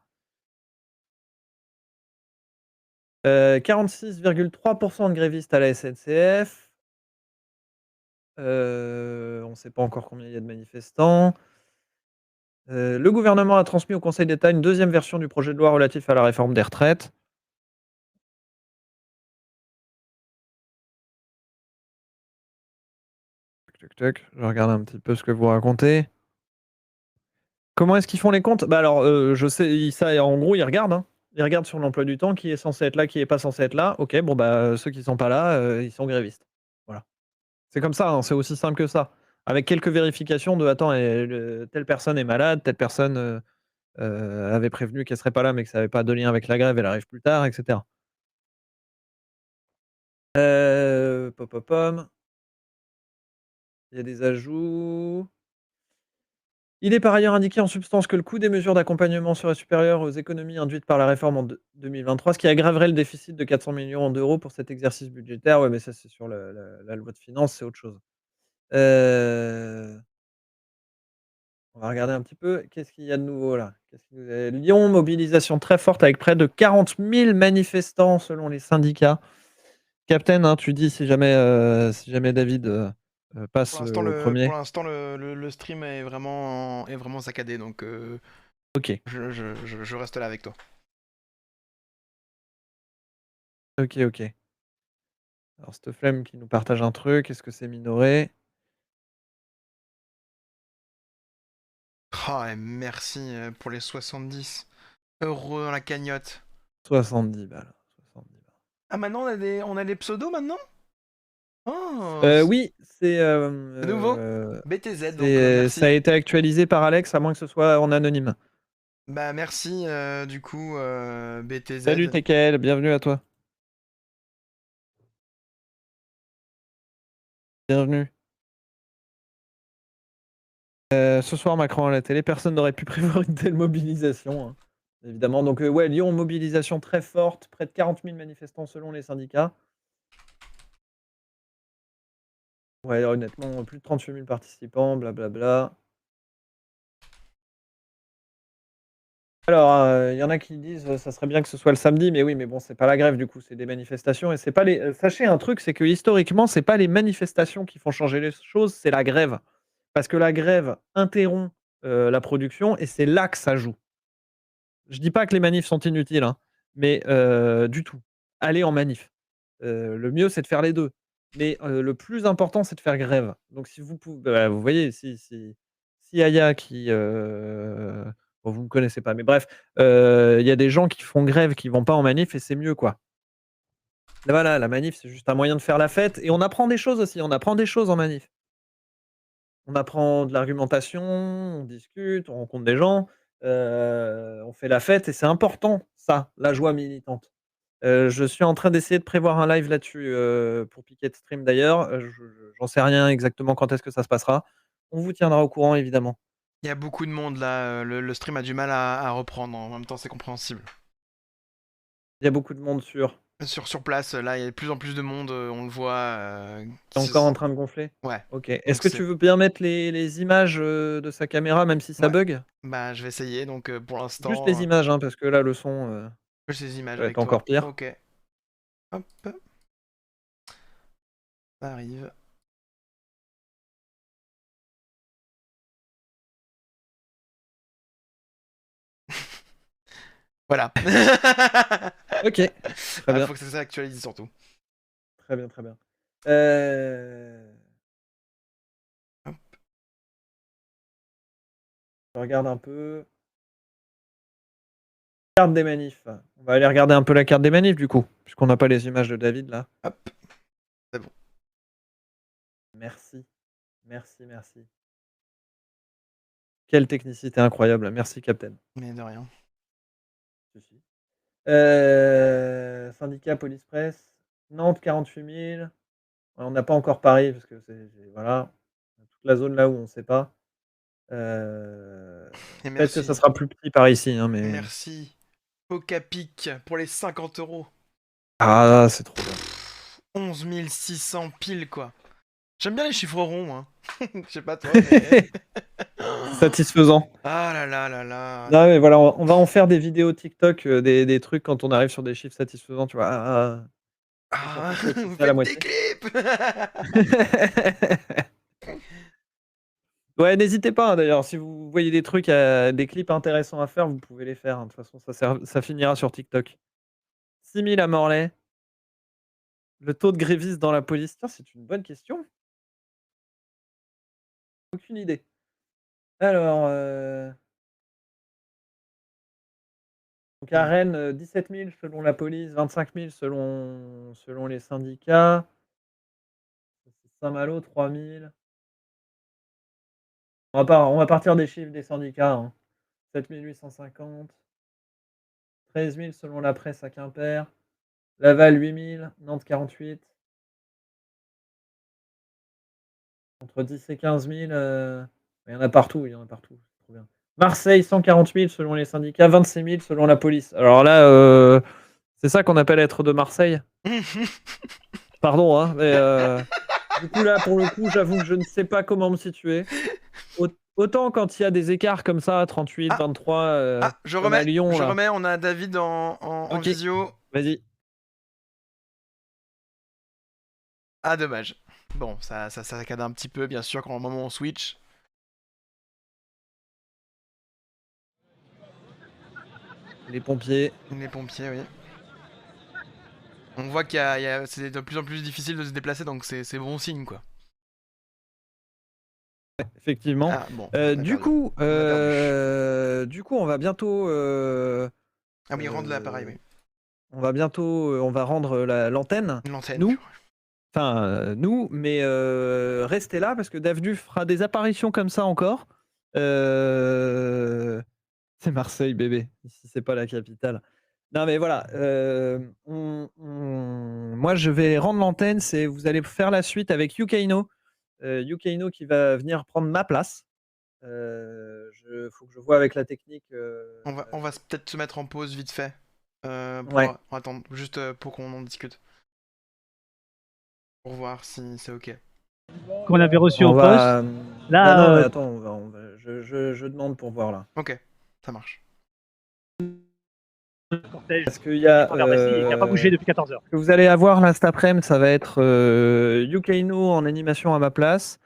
46,3% de grévistes à la SNCF. On ne sait pas encore combien il y a de manifestants. Le gouvernement a transmis au Conseil d'État une deuxième version du projet de loi relatif à la réforme des retraites. Je regarde un petit peu ce que vous racontez. Comment est-ce qu'ils font les comptes? Bah alors, je sais, ça, en gros, ils regardent, hein. Ils regardent sur l'emploi du temps qui est censé être là, qui est pas censé être là. OK, bon, bah, ceux qui sont pas là, ils sont grévistes. Voilà. C'est comme ça, hein, c'est aussi simple que ça. Avec quelques vérifications de attends, telle personne est malade, telle personne avait prévenu qu'elle serait pas là, mais que ça avait pas de lien avec la grève, elle arrive plus tard, etc. Pom, pom, pom. Il y a des ajouts. Il est par ailleurs indiqué en substance que le coût des mesures d'accompagnement serait supérieur aux économies induites par la réforme en 2023, ce qui aggraverait le déficit de 400 millions d'euros pour cet exercice budgétaire. Ouais, mais ça, c'est sur la loi de finances, c'est autre chose. On va regarder un petit peu. Qu'est-ce qu'il y a de nouveau là? Lyon, mobilisation très forte avec près de 40 000 manifestants selon les syndicats. Captain, hein, tu dis si jamais David passe au premier. Pour l'instant, le stream est vraiment saccadé, donc Ok. je reste là avec toi. Ok. Alors, cette flemme qui nous partage un truc, est-ce que c'est minoré? Oh, et merci pour les 70 € dans la cagnotte. 70 balles. 70 balles. Ah, maintenant on a des pseudos maintenant? Oh, Oui, c'est c'est nouveau. BTZ, donc ça a merci. été actualisé par Alex, à moins que ce soit en anonyme. Bah merci du coup BTZ. Salut TKL, bienvenue à toi. Bienvenue. Ce soir, Macron à la télé, personne n'aurait pu prévoir une telle mobilisation, hein, évidemment. Donc ouais, Lyon, mobilisation très forte, près de 40 000 manifestants selon les syndicats. Ouais, honnêtement, plus de 38 000 participants, blablabla. Alors, il y en a qui disent, ça serait bien que ce soit le samedi, mais oui, mais bon, c'est pas la grève du coup, c'est des manifestations et c'est pas les sachez un truc, c'est que historiquement, c'est pas les manifestations qui font changer les choses, c'est la grève. Parce que la grève interrompt, la production et c'est là que ça joue. Je dis pas que les manifs sont inutiles, hein, mais du tout. Allez en manif. Le mieux, c'est de faire les 2. Mais le plus important, c'est de faire grève. Donc si vous pouvez bah, vous voyez, si Aya qui, bon, vous ne me connaissez pas, mais bref, il y a des gens qui font grève, qui vont pas en manif et c'est mieux, quoi. Voilà, la manif, c'est juste un moyen de faire la fête et on apprend des choses aussi, on apprend des choses en manif. On apprend de l'argumentation, on discute, on rencontre des gens, on fait la fête et c'est important ça, la joie militante. Je suis en train d'essayer de prévoir un live là-dessus, pour Piquet Stream d'ailleurs, j'en sais rien exactement quand est-ce que ça se passera. On vous tiendra au courant évidemment. Il y a beaucoup de monde là, le stream a du mal à reprendre, en même temps c'est compréhensible. Il y a beaucoup de monde Sur place, là, il y a de plus en plus de monde, on le voit. C'est encore en train de gonfler? Ouais. OK. Est-ce que tu veux bien mettre les images, de sa caméra même si ça Ouais. bug? Bah, je vais essayer, donc pour l'instant. Juste les images, hein, parce que là le son, Juste les images ça va avec être encore toi. pire. Ok. Hop. Ça arrive. Voilà. OK. Très bien. Faut que ça s'actualise surtout. Très bien, très bien. Hop. Je regarde un peu. Carte des manifs. On va aller regarder un peu la carte des manifs du coup, puisqu'on n'a pas les images de David là. Hop. C'est bon. Merci. Merci, merci. Quelle technicité incroyable. Merci Captain. Mais de rien. Si. Syndicat Police Presse. Nantes 48 000. On n'a pas encore Paris parce que c'est voilà. Toute la zone là où on ne sait pas. Peut-être que ça sera plus petit par ici, hein, mais. Merci. Pocapic pour les 50 €. Ah, c'est trop bien. 11 600 piles quoi. J'aime bien les chiffres ronds, hein. Je sais pas toi, mais. Satisfaisant. Ah là là là là. Non, mais voilà, on va en faire des vidéos TikTok, des trucs quand on arrive sur des chiffres satisfaisants, tu vois? Ah, C'est vous ça la faites moitié. des clips. Ouais, n'hésitez pas, hein, d'ailleurs, si vous voyez des trucs, des clips intéressants à faire, vous pouvez les faire, hein. De toute façon, ça finira sur TikTok. 6 000 à Morlaix. Le taux de grévistes dans la police, tiens, c'est une bonne question. Aucune idée. Alors, donc à Rennes, 17 000 selon la police, 25 000 selon les syndicats. Saint-Malo, 3 000. On va partir des chiffres des syndicats, hein. 7 850. 13 000 selon la presse à Quimper. Laval, 8 000. Nantes, 48. Entre 10 et 15 000. Il y en a partout, c'est trop bien. Marseille, 140 000 selon les syndicats, 26 000 selon la police. Alors là, c'est ça qu'on appelle être de Marseille? Pardon, hein, mais du coup là, pour le coup, j'avoue que je ne sais pas comment me situer. Autant quand il y a des écarts comme ça, 38, 23, je comme à Lyon, là. remets, on a David en OK. visio. Vas-y. Ah, dommage. Bon, ça saccade un petit peu, bien sûr, quand au moment où on switch. Les pompiers. Les pompiers, oui. On voit c'est de plus en plus difficile de se déplacer, donc c'est bon signe, quoi. Effectivement. Ah bon, on a Du perdu. coup, On a on va bientôt, Ah oui, rendre l'appareil, oui. on va bientôt, on va rendre l'antenne. L'antenne. Nous, enfin nous, mais restez là parce que Davdu fera des apparitions comme ça encore. C'est Marseille, bébé. Ici, c'est pas la capitale. Non, mais voilà. Moi, je vais rendre l'antenne. Vous allez faire la suite avec Yukaino. Yukaino qui va venir prendre ma place. Faut que je vois avec la technique. On va peut-être se mettre en pause vite fait. Ouais. Pour attendre, juste pour qu'on en discute. Pour voir si c'est ok. Qu'on avait reçu On au va. poste. Là, Bah non, mais attends, je demande pour voir là. Ok, ça marche. cortège Parce qu'il y a. vers Passy, il n'a pas bougé depuis 14 heures. Ce que vous allez avoir là cet après-midi, ça va être Yukaino en animation à ma place.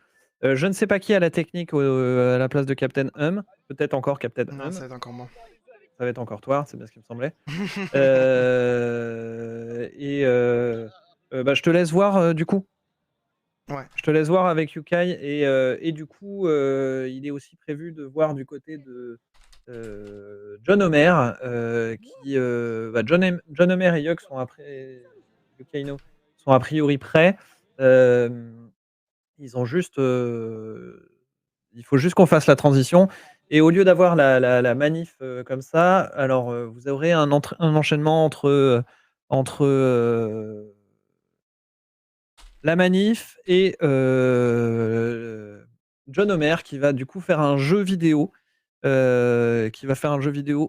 Je ne sais pas qui a la technique à la place de Captain Hum. Peut-être encore Captain Non, Hum. ça va être encore moi. Ça va être encore toi, c'est bien ce qui me semblait. Bah, je te laisse voir du coup. Ouais. Je te laisse voir avec Yukai et du coup, il est aussi prévu de voir du côté de John Homer, John Homer et Yuk sont après Yukaino sont a priori prêts. Ils ont juste, il faut juste qu'on fasse la transition. Et au lieu d'avoir la manif comme ça, alors vous aurez un enchaînement entre la manif et John Homer qui va du coup faire un jeu vidéo,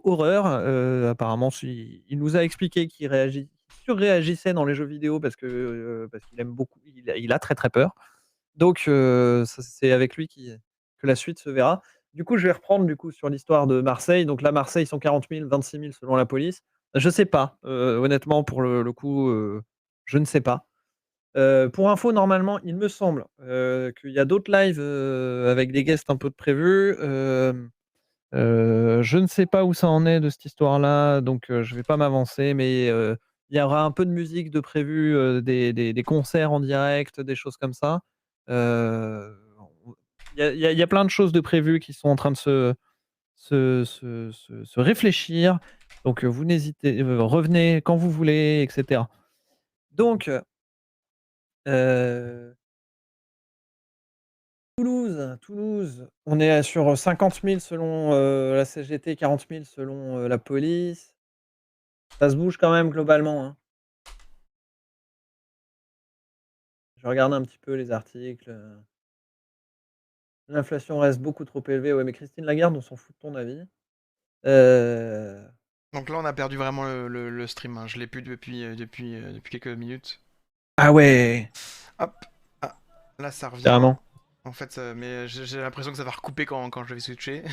horreur. Apparemment, il nous a expliqué qu'il surréagissait dans les jeux vidéo parce qu'il aime beaucoup, il a très très peur. Donc c'est avec lui que la suite se verra. Du coup, je vais reprendre du coup sur l'histoire de Marseille. Donc là, Marseille, ils sont 40 000, 26 000 selon la police. Je sais pas, honnêtement pour le coup, je ne sais pas. Pour info, normalement, il me semble, qu'il y a d'autres lives, avec des guests un peu de prévus. Je ne sais pas où ça en est de cette histoire-là, donc je vais pas m'avancer, mais il y aura un peu de musique de prévu, des concerts en direct, des choses comme ça. On il y a plein de choses de prévues qui sont en train de se réfléchir. Donc vous n'hésitez revenez quand vous voulez et cetera. Donc Toulouse, on est sur 50 000 selon la CGT, 40 000 selon la police. Ça se bouge quand même globalement, hein. Je regarde un petit peu les articles. L'inflation reste beaucoup trop élevée. Ouais, mais Christine Lagarde, on s'en fout de ton avis. Donc là, on a perdu vraiment le stream. Hein. Je l'ai plus depuis quelques minutes. Ah ouais! Hop. Ah, là, ça revient. Carrément. En fait, mais j'ai l'impression que ça va recouper quand je vais switcher.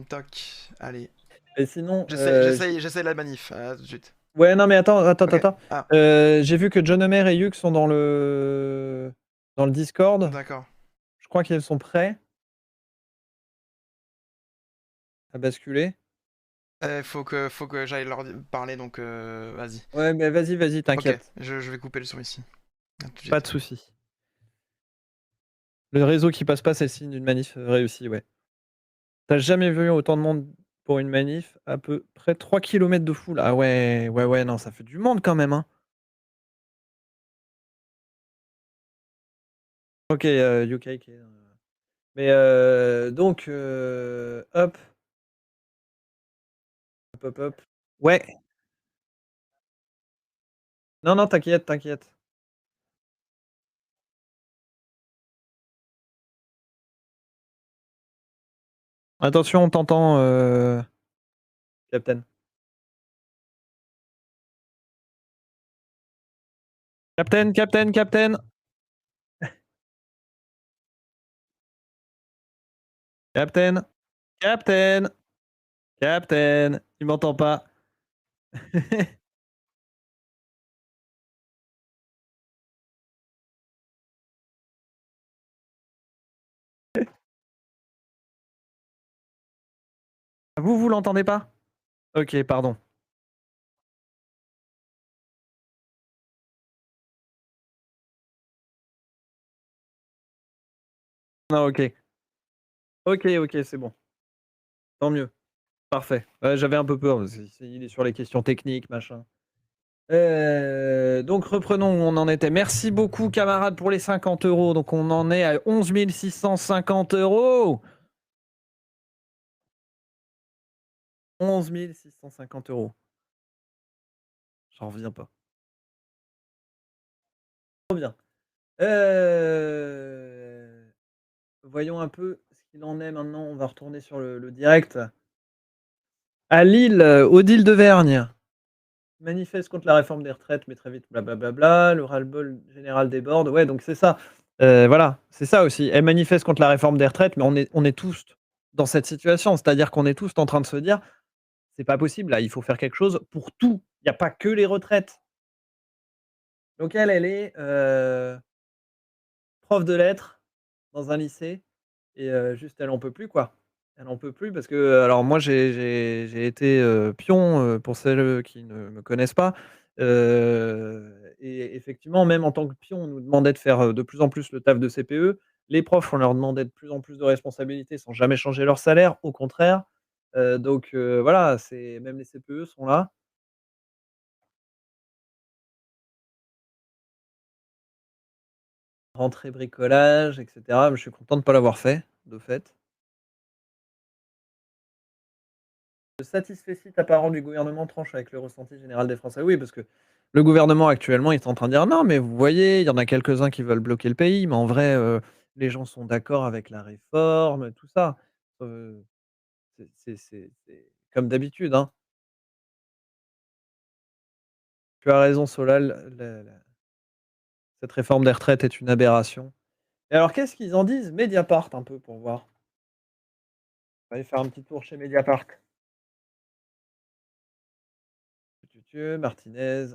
Toc, allez. Et sinon, J'essaie la manif, tout de suite. ouais, non, mais attends. Ok. Ah, J'ai vu que John Homer et Hugh sont dans le Discord. d'accord. Je crois qu'ils sont prêts à basculer. Faut que j'aille leur parler, donc vas-y. Ouais, mais vas-y, Ok, t'inquiète. je vais couper le son ici. À tout de Pas suite. de soucis. Le réseau qui passe pas, c'est le signe d'une manif réussie, ouais. T'as jamais vu autant de monde pour une manif? À peu près 3 kilomètres de foule. Ah ouais, non, ça fait du monde quand même, hein. OK, UK qui est, mais donc hop. Hop. Ouais. Non, t'inquiète. Attention, on t'entend, Captain. Captain. Captain, il m'entend pas. Vous l'entendez pas? OK, pardon. Non, OK. OK, OK, c'est bon. Tant mieux. Parfait. Ouais, j'avais un peu peur parce qu'il est sur les questions techniques, machin. Donc reprenons où on en était. Merci beaucoup camarades pour les 50 €. Donc on en est à 11 650 €. 11 650 €. J'en reviens pas. Trop bien. Voyons un peu ce qu'il en est maintenant. On va retourner sur le direct. À Lille, Odile de Vergne manifeste contre la réforme des retraites, mais très vite blablabla. Le ras-le-bol général déborde. Ouais, donc c'est ça. Voilà, c'est ça aussi. Elle manifeste contre la réforme des retraites, mais on est tous dans cette situation. C'est-à-dire qu'on est tous en train de se dire: «C'est pas possible là, il faut faire quelque chose pour tout. Il y a pas que les retraites». Donc elle est, prof de lettres dans un lycée et juste elle en peut plus quoi. Elle en peut plus parce que, alors moi j'ai été, pion, pour celles, qui ne me connaissent pas, et effectivement même en tant que pion, on nous demandait de faire, de plus en plus le taf de CPE. Les profs, on leur demandait de plus en plus de responsabilités sans jamais changer leur salaire, au contraire. Donc voilà, c'est même les CPE sont là. Rentrée bricolage et cetera, mais je suis content de pas l'avoir fait, de fait. Le satisfecit apparent du gouvernement tranche avec le ressenti général des Français. Oui, parce que le gouvernement actuellement est en train de dire: «Non, mais vous voyez, il y en a quelques-uns qui veulent bloquer le pays, mais en vrai, les gens sont d'accord avec la réforme», tout ça. Heu, c'est comme d'habitude, hein. Tu as raison Solal, la cette réforme des retraites est une aberration. Et alors qu'est-ce qu'ils en disent Mediapart un peu pour voir? On va aller faire un petit tour chez Mediapart. Martinez.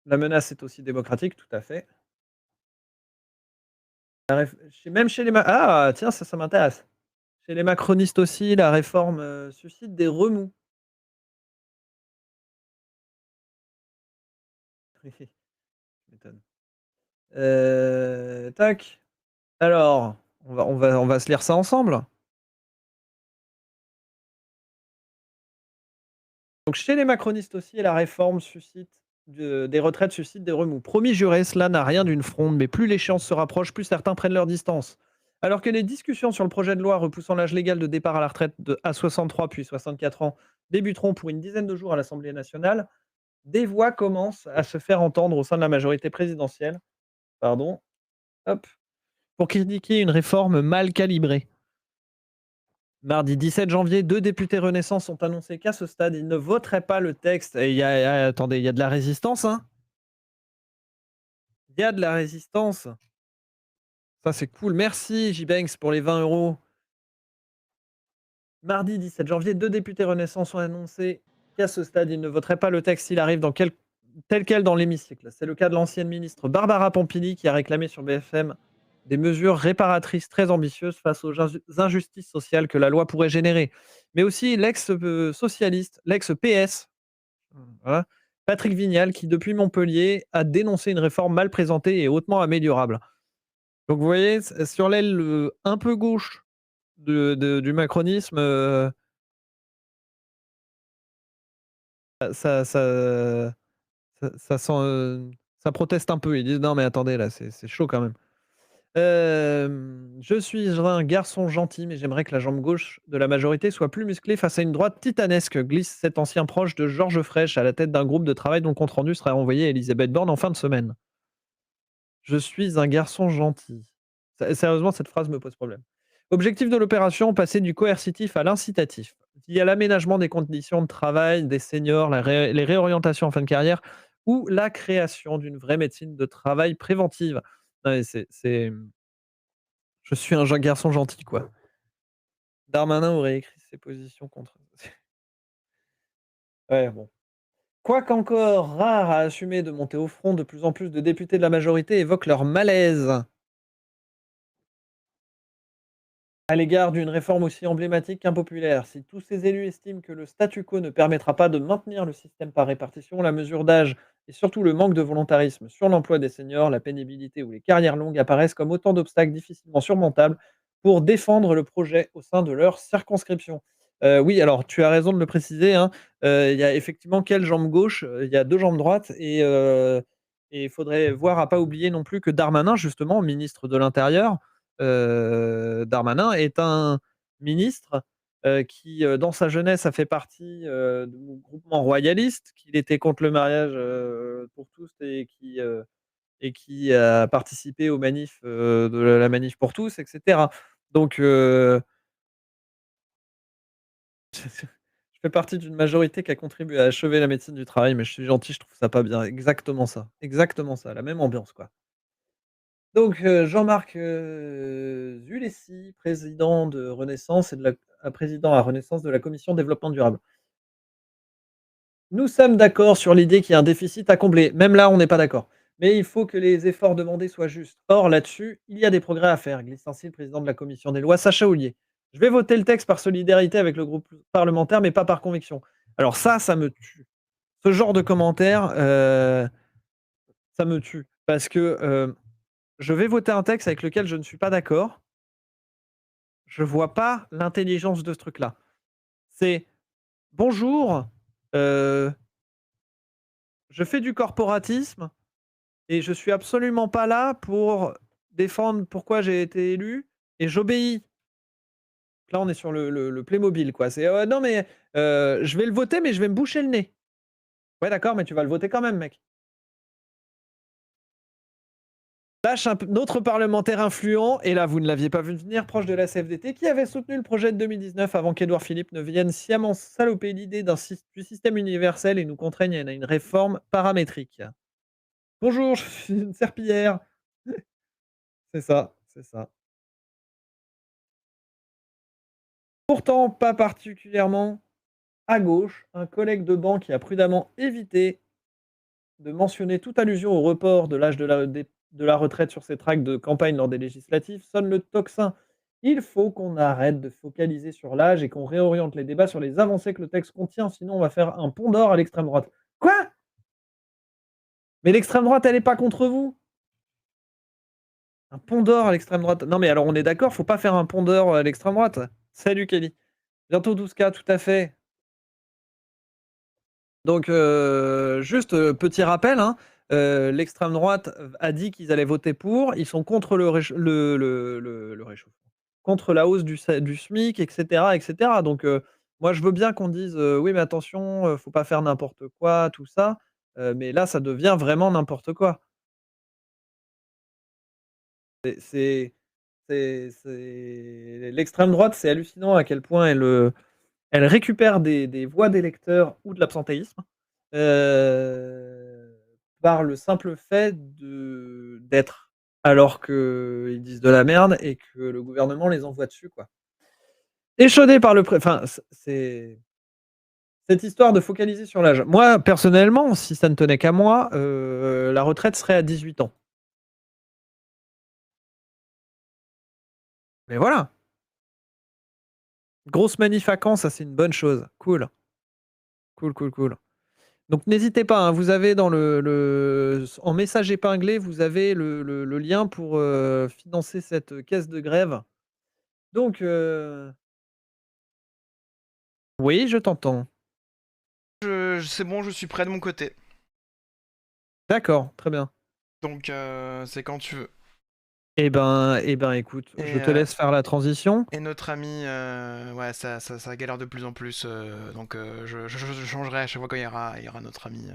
La menace est aussi démocratique, tout à fait. La réf même chez les tiens, ça m'intéresse. Chez les macronistes aussi, la réforme, suscite des remous. Tu m'étonnes. Tac. Alors, on va se lire ça ensemble. Donc chez les macronistes aussi, la réforme des retraites suscite des remous. Promis juré, cela n'a rien d'une fronde, mais plus l'échéance se rapproche, plus certains prennent leur distance. Alors que les discussions sur le projet de loi repoussant l'âge légal de départ à la retraite à 63 puis 64 ans débuteront pour une dizaine de jours à l'Assemblée nationale, des voix commencent à se faire entendre au sein de la majorité présidentielle, pardon, hop, pour critiquer une réforme mal calibrée. Mardi 17 janvier, 2 députés Renaissance ont annoncé qu'à ce stade, ils ne voteraient pas le texte. Et attendez, il y a de la résistance, hein? Il y a de la résistance. Ça, c'est cool. Merci, J-Banks, pour les 20 €. Mardi 17 janvier, 2 députés Renaissance ont annoncé qu'à ce stade, ils ne voteraient pas le texte s'il arrive tel quel dans l'hémicycle. C'est le cas de l'ancienne ministre Barbara Pompili qui a réclamé sur BFM des mesures réparatrices très ambitieuses face aux injustices sociales que la loi pourrait générer. Mais aussi l'ex-socialiste, l'ex-PS, voilà, Patrick Vignal, qui depuis Montpellier a dénoncé une réforme mal présentée et hautement améliorable. Donc vous voyez, sur l'aile un peu gauche du macronisme, ça ça ça sent, ça proteste un peu. Ils disent: «Non mais attendez là, c'est chaud quand même». Je suis un garçon gentil, mais j'aimerais que la jambe gauche de la majorité soit plus musclée face à une droite titanesque, glisse cet ancien proche de Georges Frêche à la tête d'un groupe de travail dont le compte rendu sera envoyé à Elisabeth Borne en fin de semaine. Je suis un garçon gentil. Sérieusement, cette phrase me pose problème. Objectif de l'opération, passer du coercitif à l'incitatif. Il y a l'aménagement des conditions de travail des seniors, les réorientations en fin de carrière ou la création d'une vraie médecine de travail préventive. Non, mais je suis un jeune garçon gentil, quoi. Darmanin aurait écrit ses positions contre. Ouais, bon. Quoiqu'encore rare à assumer de monter au front, de plus en plus de députés de la majorité évoquent leur malaise à l'égard d'une réforme aussi emblématique qu'impopulaire. Si tous ces élus estiment que le statu quo ne permettra pas de maintenir le système par répartition, la mesure d'âge et surtout le manque de volontarisme sur l'emploi des seniors, la pénibilité ou les carrières longues apparaissent comme autant d'obstacles difficilement surmontables pour défendre le projet au sein de leur circonscription. Oui, alors tu as raison de le préciser, hein, il y a effectivement quelle jambe gauche? Il y a 2 jambes droites et il faudrait voir à pas oublier non plus que Darmanin justement, ministre de l'intérieur, Darmanin est un ministre, qui, dans sa jeunesse a fait partie, du groupement royaliste, qu'il était contre le mariage, pour tous et qui a participé aux manifs, de la manif pour tous et cetera. Donc je fais partie d'une majorité qui a contribué à achever la médecine du travail, mais je suis gentil, je trouve ça pas bien. Exactement ça, la même ambiance, quoi. Donc Jean-Marc, Zulesi, président de Renaissance et de la président à Renaissance de la commission développement durable. Nous sommes d'accord sur l'idée qu'il y a un déficit à combler. Même là, on n'est pas d'accord. Mais il faut que les efforts demandés soient justes. Or, là-dessus, il y a des progrès à faire, glisse ainsi le président de la commission des lois, Sacha Houlier. Je vais voter le texte par solidarité avec le groupe parlementaire, mais pas par conviction. Alors ça me tue. Ce genre de commentaires, ça me tue. Parce que je vais voter un texte avec lequel je ne suis pas d'accord. Je vois pas l'intelligence de ce truc-là. C'est bonjour, euh, je fais du corporatisme. Et je suis absolument pas là pour défendre pourquoi j'ai été élu et j'obéis. Là, on est sur le Playmobil, quoi. C'est non, mais je vais le voter, mais je vais me boucher le nez. Ouais, d'accord, mais tu vas le voter quand même, mec. Lâche un autre parlementaire influent, et là, vous ne l'aviez pas vu venir, proche de la CFDT, qui avait soutenu le projet de 2019 avant qu'Édouard Philippe ne vienne sciemment saloper l'idée du système universel et nous contraigne à une réforme paramétrique. Bonjour, je suis une serpillière. C'est ça, c'est ça. Pourtant, pas particulièrement à gauche, un collègue de banc qui a prudemment évité de mentionner toute allusion au report de l'âge de la retraite sur ses tracts de campagne lors des législatives sonne le tocsin. Il faut qu'on arrête de focaliser sur l'âge et qu'on réoriente les débats sur les avancées que le texte contient, sinon on va faire un pont d'or à l'extrême droite. Quoi? Mais l'extrême droite, elle n'est pas contre vous? Un pont d'or à l'extrême droite? Non mais alors on est d'accord, faut pas faire un pont d'or à l'extrême droite. Salut Kelly. Bientôt 12K, tout à fait. Donc, juste, petit rappel, hein, l'extrême droite a dit qu'ils allaient voter pour. Ils sont contre le réchauffement, contre la hausse du SMIC, et cetera. Donc, moi, je veux bien qu'on dise, «Oui, mais attention, faut pas faire n'importe quoi», tout ça, mais là, ça devient vraiment n'importe quoi. C'est l'extrême droite, c'est hallucinant à quel point elle récupère des voix d'électeurs ou de l'absentéisme, heu, par le simple fait d'être, alors qu'ils disent de la merde et que le gouvernement les envoie dessus, quoi. Échaudé par le pré enfin, c'est cette histoire de focaliser sur l'âge. Moi, personnellement, si ça ne tenait qu'à moi, la retraite serait à 18 ans. Mais voilà, grosse manif à Caen, ça c'est une bonne chose. Cool, cool, cool, cool. Donc n'hésitez pas, hein, vous avez dans en message épinglé, vous avez le lien pour, financer cette caisse de grève. Donc oui, je t'entends. C'est bon, je suis prêt de mon côté. D'accord, très bien. Donc, c'est quand tu veux. Eh ben, écoute, Et, je te laisse faire la transition. Et notre ami, ouais, ça galère de plus en plus. Donc, je changerai à chaque fois quand il y aura notre ami.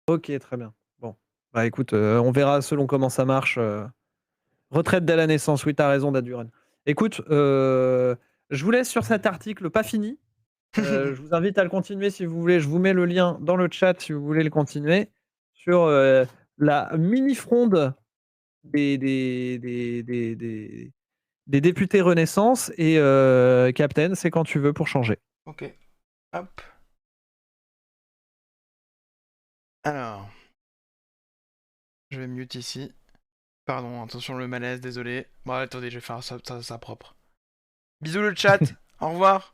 OK, très bien. Bon, bah, écoute, on verra selon comment ça marche, retraite dès la naissance, oui, tu as raison, Daduren. Écoute, je vous laisse sur cet article pas fini. Je vous invite à le continuer si vous voulez. Je vous mets le lien dans le chat si vous voulez le continuer sur, la mini fronde des députés Renaissance et Captain, c'est quand tu veux pour changer. Ok. Hop. Alors. Je vais mute ici. Pardon, attention le malaise, désolé. Bon, attendez, je vais faire ça propre. Bisous le chat. Au revoir.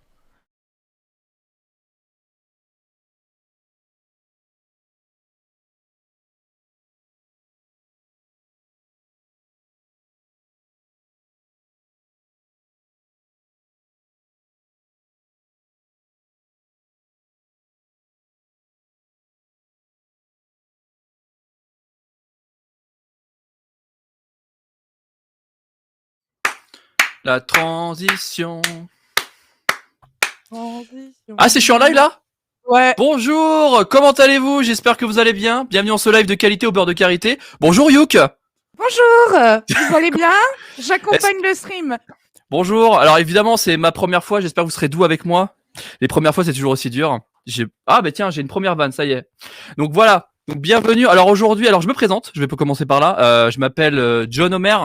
La transition. Transition. Ah, je suis en live là? Ouais. Bonjour, comment allez-vous? J'espère que vous allez bien. Bienvenue en ce live de qualité au beurre de karité. Bonjour Youk. Bonjour, vous allez bien? J'accompagne le stream. Bonjour, alors évidemment c'est ma première fois, j'espère que vous serez doux avec moi. Les premières fois c'est toujours aussi dur. Ah bah tiens, j'ai une première vanne, ça y est. Donc voilà, donc bienvenue. Alors aujourd'hui, alors je me présente, je vais commencer par là. Je m'appelle John Homer.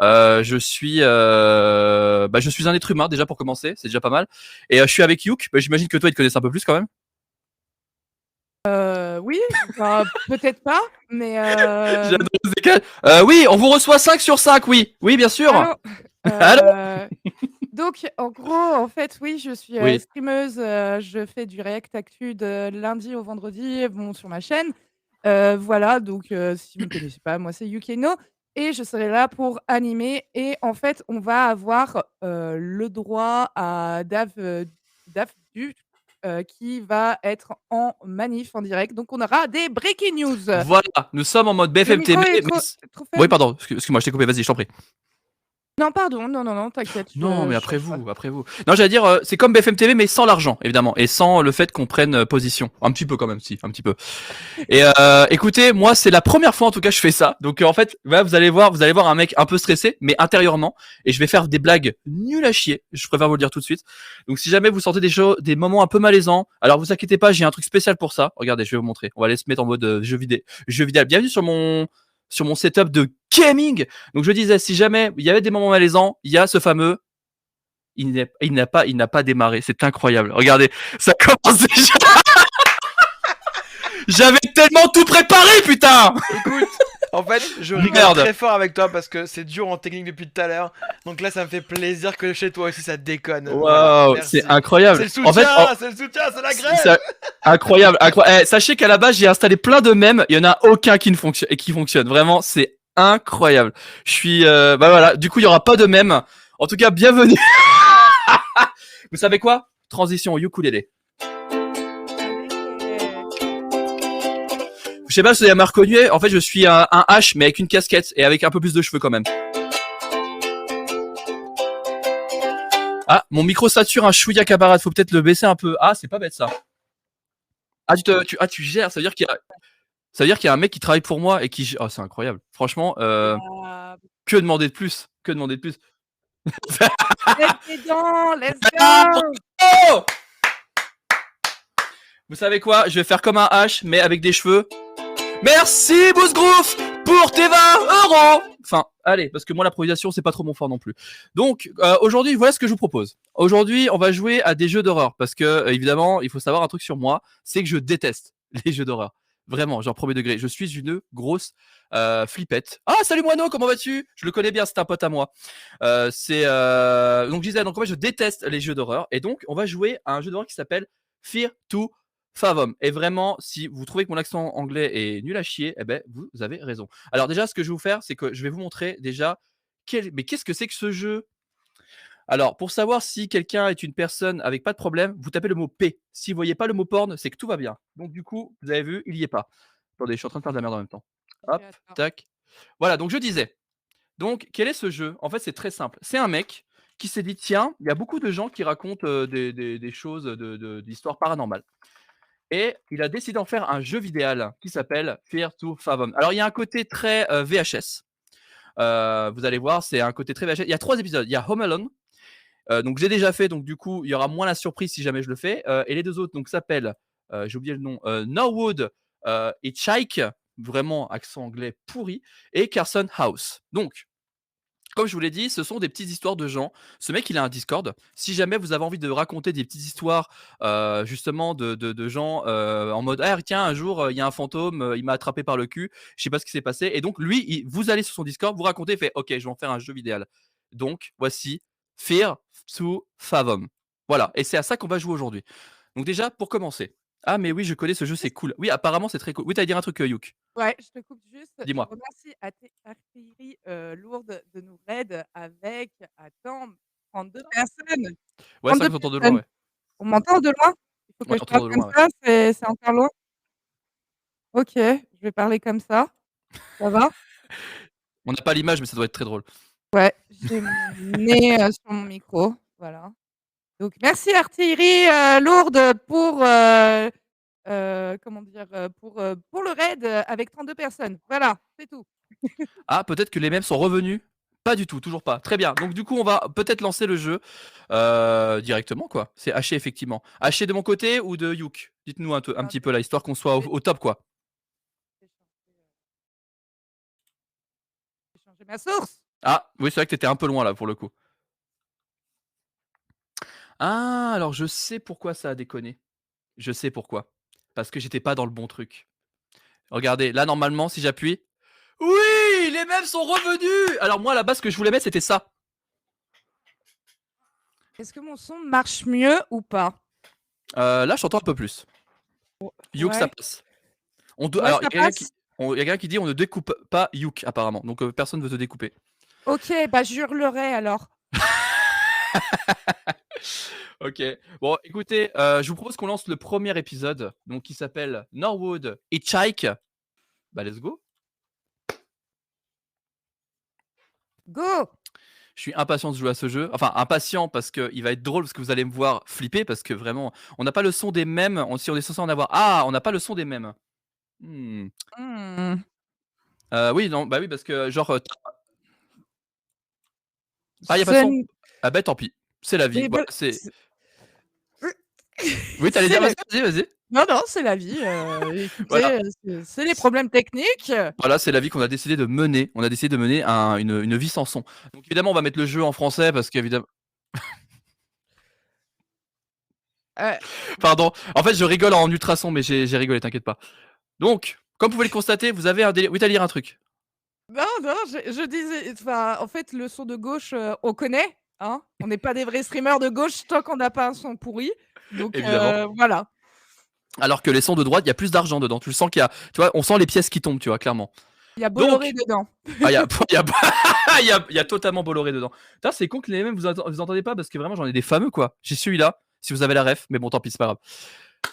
Je suis un être humain déjà pour commencer, c'est déjà pas mal. Et je suis avec Youk. J'imagine que toi il te connaissent un peu plus quand même. Oui, enfin, peut-être pas, mais J'adore ce décalage. Oui, on vous reçoit 5 sur 5, oui. Oui, bien sûr. allô? Allô? Donc en gros, en fait, oui, je suis Oui. streameuse, je fais du React Actu de lundi au vendredi, bon, sur ma chaîne. Voilà, donc si vous me connaissez pas, moi c'est Yukino et je serai là pour animer et en fait, on va avoir, le droit à Daf qui va être en manif en direct. Donc on aura des breaking news. Voilà, nous sommes en mode Le BFM micro TV. est trop Oui, faible. pardon, excuse-moi, je t'ai coupé, vas-y, je t'en prie. Non, pardon, non, t'inquiète. Non, mais je après cherche pas. vous, après vous. Non, j'allais dire, c'est comme BFM TV, mais sans l'argent, évidemment, et sans le fait qu'on prenne position. Un petit peu quand même, si, un petit peu. Et écoutez, moi, c'est la première fois en tout cas que je fais ça. Donc en fait, voilà, vous allez voir un mec un peu stressé, mais intérieurement, et je vais faire des blagues nulles à chier. Je préfère vous le dire tout de suite. Donc si jamais vous sentez des moments un peu malaisants, alors vous inquiétez pas, j'ai un truc spécial pour ça. Regardez, je vais vous montrer. On va aller se mettre en mode jeu vidéo. Bienvenue sur mon setup de gaming. Donc je disais, si jamais il y avait des moments malaisants, il y a ce fameux il n'a pas démarré. C'est incroyable. Regardez, ça commence déjà. J'avais tellement tout préparé, putain. Écoute, en fait, je rigole Merde. très fort avec toi parce que c'est dur en technique depuis tout à l'heure. Donc là, ça me fait plaisir que chez toi aussi ça déconne. Voilà, Waouh, merci. c'est incroyable. C'est le soutien, c'est le soutien, c'est la grève. c'est incroyable. Sachez qu'à la base, j'ai installé plein de mèmes. Il y en a aucun qui fonctionne. Vraiment, c'est incroyable. Je suis, bah voilà. Du coup, il y aura pas de mèmes. En tout cas, bienvenue. Vous savez quoi? Transition ukulélé. Je sais pas si vous avez reconnu, en fait je suis un H mais avec une casquette et avec un peu plus de cheveux quand même. Ah, mon micro sature un chouïa camarade, faut peut-être le baisser un peu. Ah, c'est pas bête ça. Ah, tu gères, ça veut dire qu'il y a un mec qui travaille pour moi et qui... Oh, c'est incroyable. Franchement, que demander de plus? Que demander de plus? Let's go. Oh, vous savez quoi? Je vais faire comme un H mais avec des cheveux. Merci Bousgrouf pour tes 20 €. Enfin, allez, parce que moi l'improvisation c'est pas trop mon fort non plus. Donc aujourd'hui, voilà ce que je vous propose. Aujourd'hui, on va jouer à des jeux d'horreur parce que évidemment, il faut savoir un truc sur moi, c'est que je déteste les jeux d'horreur. Vraiment, genre premier degré. Je suis une grosse flippette. Ah, salut Moineau, comment vas-tu? Je le connais bien, c'est un pote à moi. Donc je disais, donc en fait, je déteste les jeux d'horreur et donc on va jouer à un jeu d'horreur qui s'appelle Fear to Fathom. Et vraiment, si vous trouvez que mon accent anglais est nul à chier, eh ben, vous avez raison. Alors déjà, ce que je vais vous faire, c'est que je vais vous montrer déjà mais qu'est-ce que c'est que ce jeu? Alors, pour savoir si quelqu'un est une personne avec pas de problème, vous tapez le mot P. Si vous voyez pas le mot porn, c'est que tout va bien. Donc du coup, vous avez vu, il y est pas. Attendez, je suis en train de faire de la merde en même temps. Hop, tac. Voilà, donc je disais. Donc, quel est ce jeu? En fait, c'est très simple. C'est un mec qui s'est dit, tiens, il y a beaucoup de gens qui racontent des choses d'histoires paranormales. Et il a décidé d'en faire un jeu vidéo qui s'appelle Fear to Fathom. Alors, il y a un côté très VHS. Vous allez voir, c'est un côté très VHS. Il y a 3 épisodes. Il y a Home Alone. Donc, j'ai déjà fait. Donc, du coup, il y aura moins la surprise si jamais je le fais. Et les 2 autres donc s'appellent, j'ai oublié le nom, Norwood et Chike. Vraiment, accent anglais pourri. Et Carson House. Donc, comme je vous l'ai dit, ce sont des petites histoires de gens. Ce mec, il a un Discord. Si jamais vous avez envie de raconter des petites histoires, justement, de gens en mode ah tiens, un jour, il y a un fantôme, il m'a attrapé par le cul, je sais pas ce qui s'est passé. Et donc, lui, vous allez sur son Discord, vous racontez, il fait ok, je vais en faire un jeu vidéo. Donc, voici Fear to Fathom. Voilà. Et c'est à ça qu'on va jouer aujourd'hui. Donc, déjà, pour commencer. Ah, mais oui, je connais ce jeu, c'est cool. Oui, apparemment, c'est très cool. Oui, t'allais dire un truc, Youk. Ouais, je te coupe juste. Dis-moi. Je remercie Artillerie Lourde de nous raid avec, attends, 32 personnes. Ouais, ça 32 m'entend de loin, personnes. ouais. On m'entend de loin? Il faut que Ouais, je on t'entend parle de comme loin, ouais. ça? C'est encore loin? OK, je vais parler comme ça. Ça va? On n'a pas l'image, mais ça doit être très drôle. Ouais, j'ai mon nez sur mon micro. Voilà. Donc, merci l'artillerie lourde pour, comment dire, pour le raid avec 32 personnes. Voilà, c'est tout. Ah, peut-être que les mêmes sont revenus. Pas du tout, toujours pas. Très bien. Donc du coup, on va peut-être lancer le jeu directement, quoi. C'est haché, effectivement. Haché de mon côté ou de Youk? Dites-nous un petit peu là, histoire qu'on soit au top, quoi. J'ai changé ma source. Ah, oui, c'est vrai que t'étais un peu loin, là, pour le coup. Ah, alors je sais pourquoi ça a déconné. Je sais pourquoi. Parce que j'étais pas dans le bon truc. Regardez, là, normalement, si j'appuie... Oui, les mêmes sont revenus. Alors moi, à la base, ce que je voulais mettre, c'était ça. Est-ce que mon son marche mieux ou pas? Là, je t'entends un peu plus. Youk, ça Ouais. passe. On Ouais, alors, ça il y a passe? quelqu'un qui dit on ne découpe pas Youk, apparemment. Donc, personne ne veut te découper. Ok, bah j'hurlerai alors. Ok. Bon, écoutez, je vous propose qu'on lance le premier épisode, donc qui s'appelle Norwood Hitchhike. Bah, let's go. Go! Je suis impatient de jouer à ce jeu. Enfin, impatient parce qu'il va être drôle, parce que vous allez me voir flipper, parce que vraiment, on n'a pas le son des mêmes. Si on est censé en avoir. Ah, on n'a pas le son des mêmes. Hmm. Hmm. Oui, non, bah oui, parce que genre. Ah, y a pas de son. Ah, bah tant pis. C'est la vie. Mais Voilà, ben, c'est. c'est- Oui, t'allais c'est dire, la- vas-y, vas-y. Non, non, c'est la vie. Écoutez, Voilà. c'est les problèmes techniques. Voilà, c'est la vie qu'on a décidé de mener. On a décidé de mener une vie sans son. Donc évidemment, on va mettre le jeu en français parce qu'évidemment. Pardon. En fait, je rigole en ultrason, mais j'ai rigolé, t'inquiète pas. Donc, comme vous pouvez le constater, vous avez un délire. Oui, t'allais dire un truc. Non, non, je disais, enfin, en fait, le son de gauche, on connaît, hein. On n'est pas des vrais streamers de gauche tant qu'on n'a pas un son pourri. Donc, Évidemment. voilà. Alors que les sons de droite, il y a plus d'argent dedans. Tu le sens qu'il y a. Tu vois, on sent les pièces qui tombent, tu vois, clairement. Il y a Bolloré Donc, dedans. ah, il y a totalement Bolloré dedans. Putain, c'est con que les mêmes vous entendez pas parce que vraiment j'en ai des fameux quoi. J'ai celui-là, si vous avez la ref, mais bon tant pis, c'est pas grave.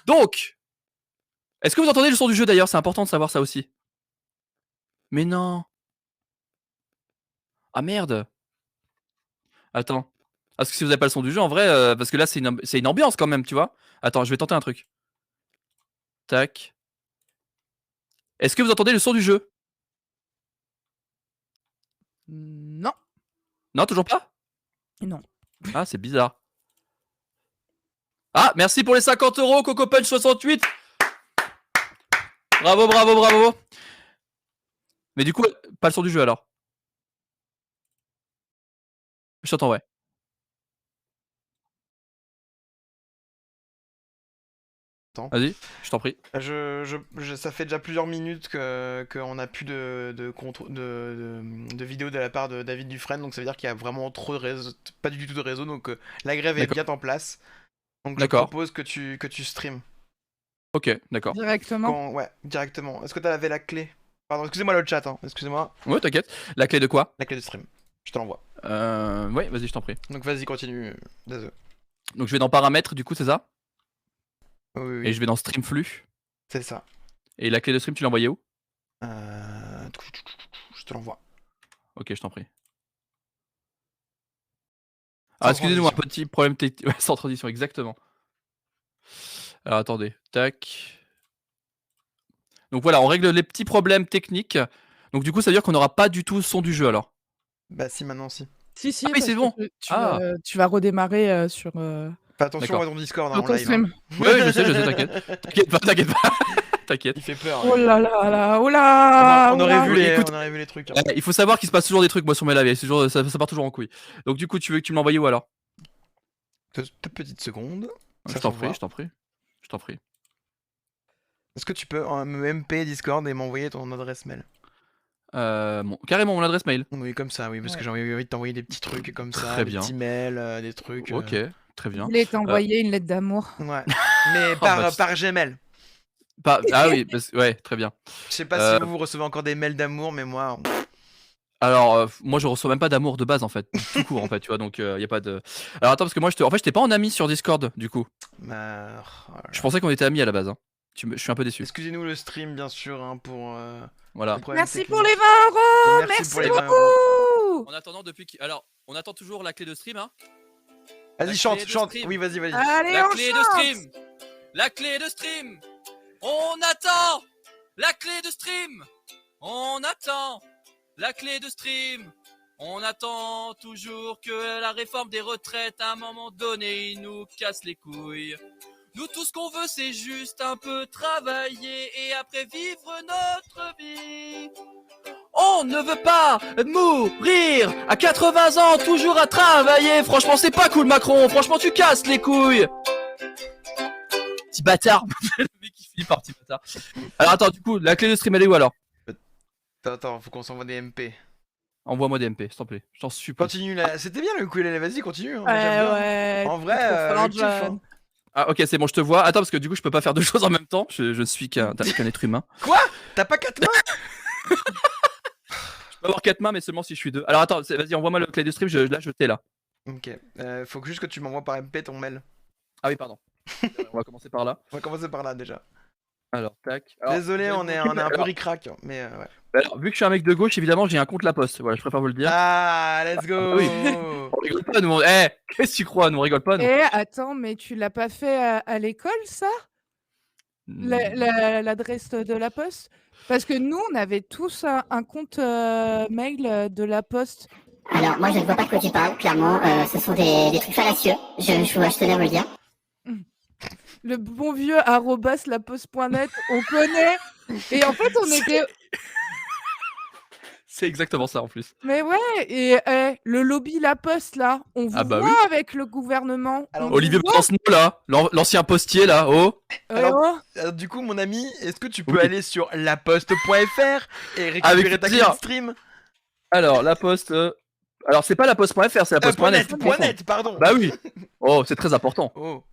Donc, est-ce que vous entendez le son du jeu d'ailleurs? C'est important de savoir ça aussi. Mais non. Ah merde. Attends. Parce que si vous avez pas le son du jeu en vrai, parce que là c'est une ambiance quand même, tu vois. Attends, je vais tenter un truc. Tac. Est-ce que vous entendez le son du jeu? Non. Non, toujours pas? Non. Ah, c'est bizarre. Ah, merci pour les 50 €, Coco Punch 68. Bravo, bravo, bravo. Mais du coup, pas le son du jeu alors. Je t'entends, ouais. Vas-y, je t'en prie. Ça fait déjà plusieurs minutes qu'on a plus de vidéos de la part de David Dufresne, donc ça veut dire qu'il y a vraiment trop de réseau, pas du tout de réseau, donc la grève est bien en place. Donc je propose que tu stream. Ok, d'accord. Directement. Ouais, directement. Est-ce que tu avais la clé? Pardon, excusez-moi le chat, hein. Excusez-moi. Ouais, t'inquiète. La clé de quoi? La clé de stream. Je te l'envoie. Ouais, vas-y, je t'en prie. Donc vas-y, continue. Désolé. Donc je vais dans paramètres, du coup, c'est ça? Oui. Et je vais dans stream flux. C'est ça. Et la clé de stream, tu l'as envoyée où? Je te l'envoie. Ok, je t'en prie. Ah, excusez-nous, un petit problème technique. Ouais, sans transition, exactement. Alors attendez, tac. Donc voilà, on règle les petits problèmes techniques. Donc du coup, ça veut dire qu'on n'aura pas du tout le son du jeu alors. Bah si, maintenant si. Si, si. Ah oui, c'est bon. Tu vas redémarrer sur. Fais attention à ton Discord en ton live. stream. Hein. Oui, je sais, t'inquiète. T'inquiète pas. T'inquiète. Il fait peur. Oh là là là, oh là. On aurait vu les trucs. Hein. Il faut savoir qu'il se passe toujours des trucs, moi, sur mes lives. Ça part toujours en couille. Donc du coup, tu veux que tu me l'envoies où alors? 2 petites secondes. Je t'en prie. Est-ce que tu peux me MP Discord et m'envoyer ton adresse mail? Carrément mon adresse mail. Oui, comme ça, oui, parce que j'ai envie de t'envoyer des petits trucs comme ça, Très des bien. petits mails, des trucs. Ok, très bien. Je voulais t'envoyer une lettre d'amour. Ouais, mais par Gmail. Ah oui, ouais, très bien. Je sais pas si vous recevez encore des mails d'amour, mais moi. Alors, moi je reçois même pas d'amour de base en fait, tout court en fait, tu vois, donc y a pas de. Alors attends, parce que moi j'étais pas en ami sur Discord du coup. Voilà. Je pensais qu'on était amis à la base. Hein. Je suis un peu déçu. Excusez-nous le stream, bien sûr, hein, pour. Voilà. Merci pour les 20 €. Merci pour les 20 beaucoup. tout. En attendant, alors, on attend toujours la clé de stream, hein. Vas-y, La chante, clé de chante. stream. Oui, vas-y, vas-y. Allez, La on clé de chante. stream. La clé de stream. On attend la clé de stream. On attend la clé de stream. On attend toujours que la réforme des retraites, à un moment donné, il nous casse les couilles. Nous, tout ce qu'on veut, c'est juste un peu travailler et après vivre notre vie. On ne veut pas mourir à 80 ans, toujours à travailler. Franchement, c'est pas cool, Macron. Franchement, tu casses les couilles. Petit bâtard. Le mec qui finit par petit bâtard. Alors, attends, du coup, la clé de stream, elle est où alors? Attends, faut qu'on s'envoie des MP. Envoie-moi des MP, s'il te plaît. Je t'en supplie. Continue là. C'était bien le ukulélé, vas-y, continue. Hein, Ouais, j'aime bien. ouais. En t'es vrai, trop fort, le kiff, John. hein. Ah, ok, c'est bon, je te vois. Attends, parce que du coup, je peux pas faire deux choses en même temps. Je suis qu'un être humain. Quoi? T'as pas 4 mains? Je peux avoir 4 mains, mais seulement si je suis 2. Alors, attends, vas-y, envoie-moi le clé de stream. Là, je t'ai là. Ok. Faut juste que tu m'envoies par MP ton mail. Ah oui, pardon. On va commencer par là. On va commencer par là déjà. Alors, tac. Alors, Désolé, on est un peu alors, ric-rac, mais ouais. alors, vu que je suis un mec de gauche, évidemment, j'ai un compte La Poste. Voilà, je préfère vous le dire. Ah, let's go. oui. On rigole pas, nous. Qu'est-ce que tu crois? Nous, on rigole pas, nous. Eh, attends, mais tu l'as pas fait à l'école, ça? L'adresse de la Poste? Parce que nous, on avait tous un compte mail de la Poste. Alors, moi, je ne vois pas de quoi tu parles, clairement. Ce sont des trucs fallacieux. Je tenais à vous le dire. Le bon vieux @laposte.net, on connaît. Et en fait, on était. C'est exactement ça en plus. Mais ouais, et le lobby La Poste, là, on vous Ah bah voit oui. avec le gouvernement. Alors, Olivier vous voit. Besancenot, là, l'ancien postier, là, oh. Alors, du coup, mon ami, est-ce que tu peux Oui. aller sur laposte.fr et récupérer Avec ta clé plaisir. de stream? Alors, La Poste. Alors, c'est pas laposte.fr, c'est laposte.net. .net, pardon. Bah oui. Oh, c'est très important. Oh.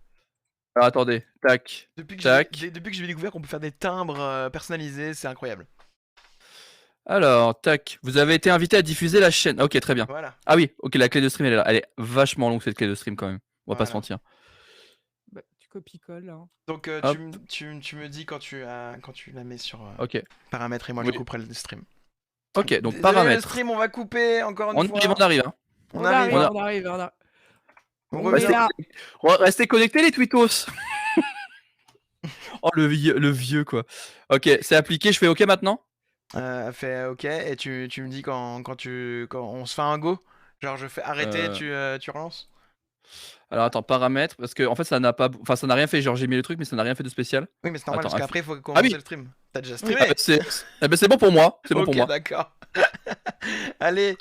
Alors, attendez. Tac. Depuis que Tac. j'ai découvert qu'on peut faire des timbres personnalisés, c'est incroyable. Alors, tac. Vous avez été invité à diffuser la chaîne. Ok, très bien. Voilà. Ah oui, ok, la clé de stream, elle est là. Elle est vachement longue, cette clé de stream, quand même. On va pas se Voilà. mentir. Bah, tu copies-colles. Hein. Donc, Hop. tu me dis quand tu la mets sur Ok. paramètres et moi Oui. je couperai le stream. Ok, donc Désolé, paramètres. Le stream, on va couper encore une On fois. arrive, hein. On arrive. on arrive. On On revient. est là. Restez connectés, les twittos. Oh, le vieux, quoi. Ok, c'est appliqué, je fais ok maintenant? Fais ok et tu me dis quand on se fait un go. Genre je fais arrêter, tu relances. Alors attends, paramètres, parce que en fait ça n'a rien fait, genre j'ai mis le truc mais ça n'a rien fait de spécial. Oui, mais c'est normal Attends, parce qu'après il faut commencer oui. le stream. T'as déjà Ah streamé. bah, c'est bon pour moi, c'est bon Ok, pour moi. d'accord. Allez,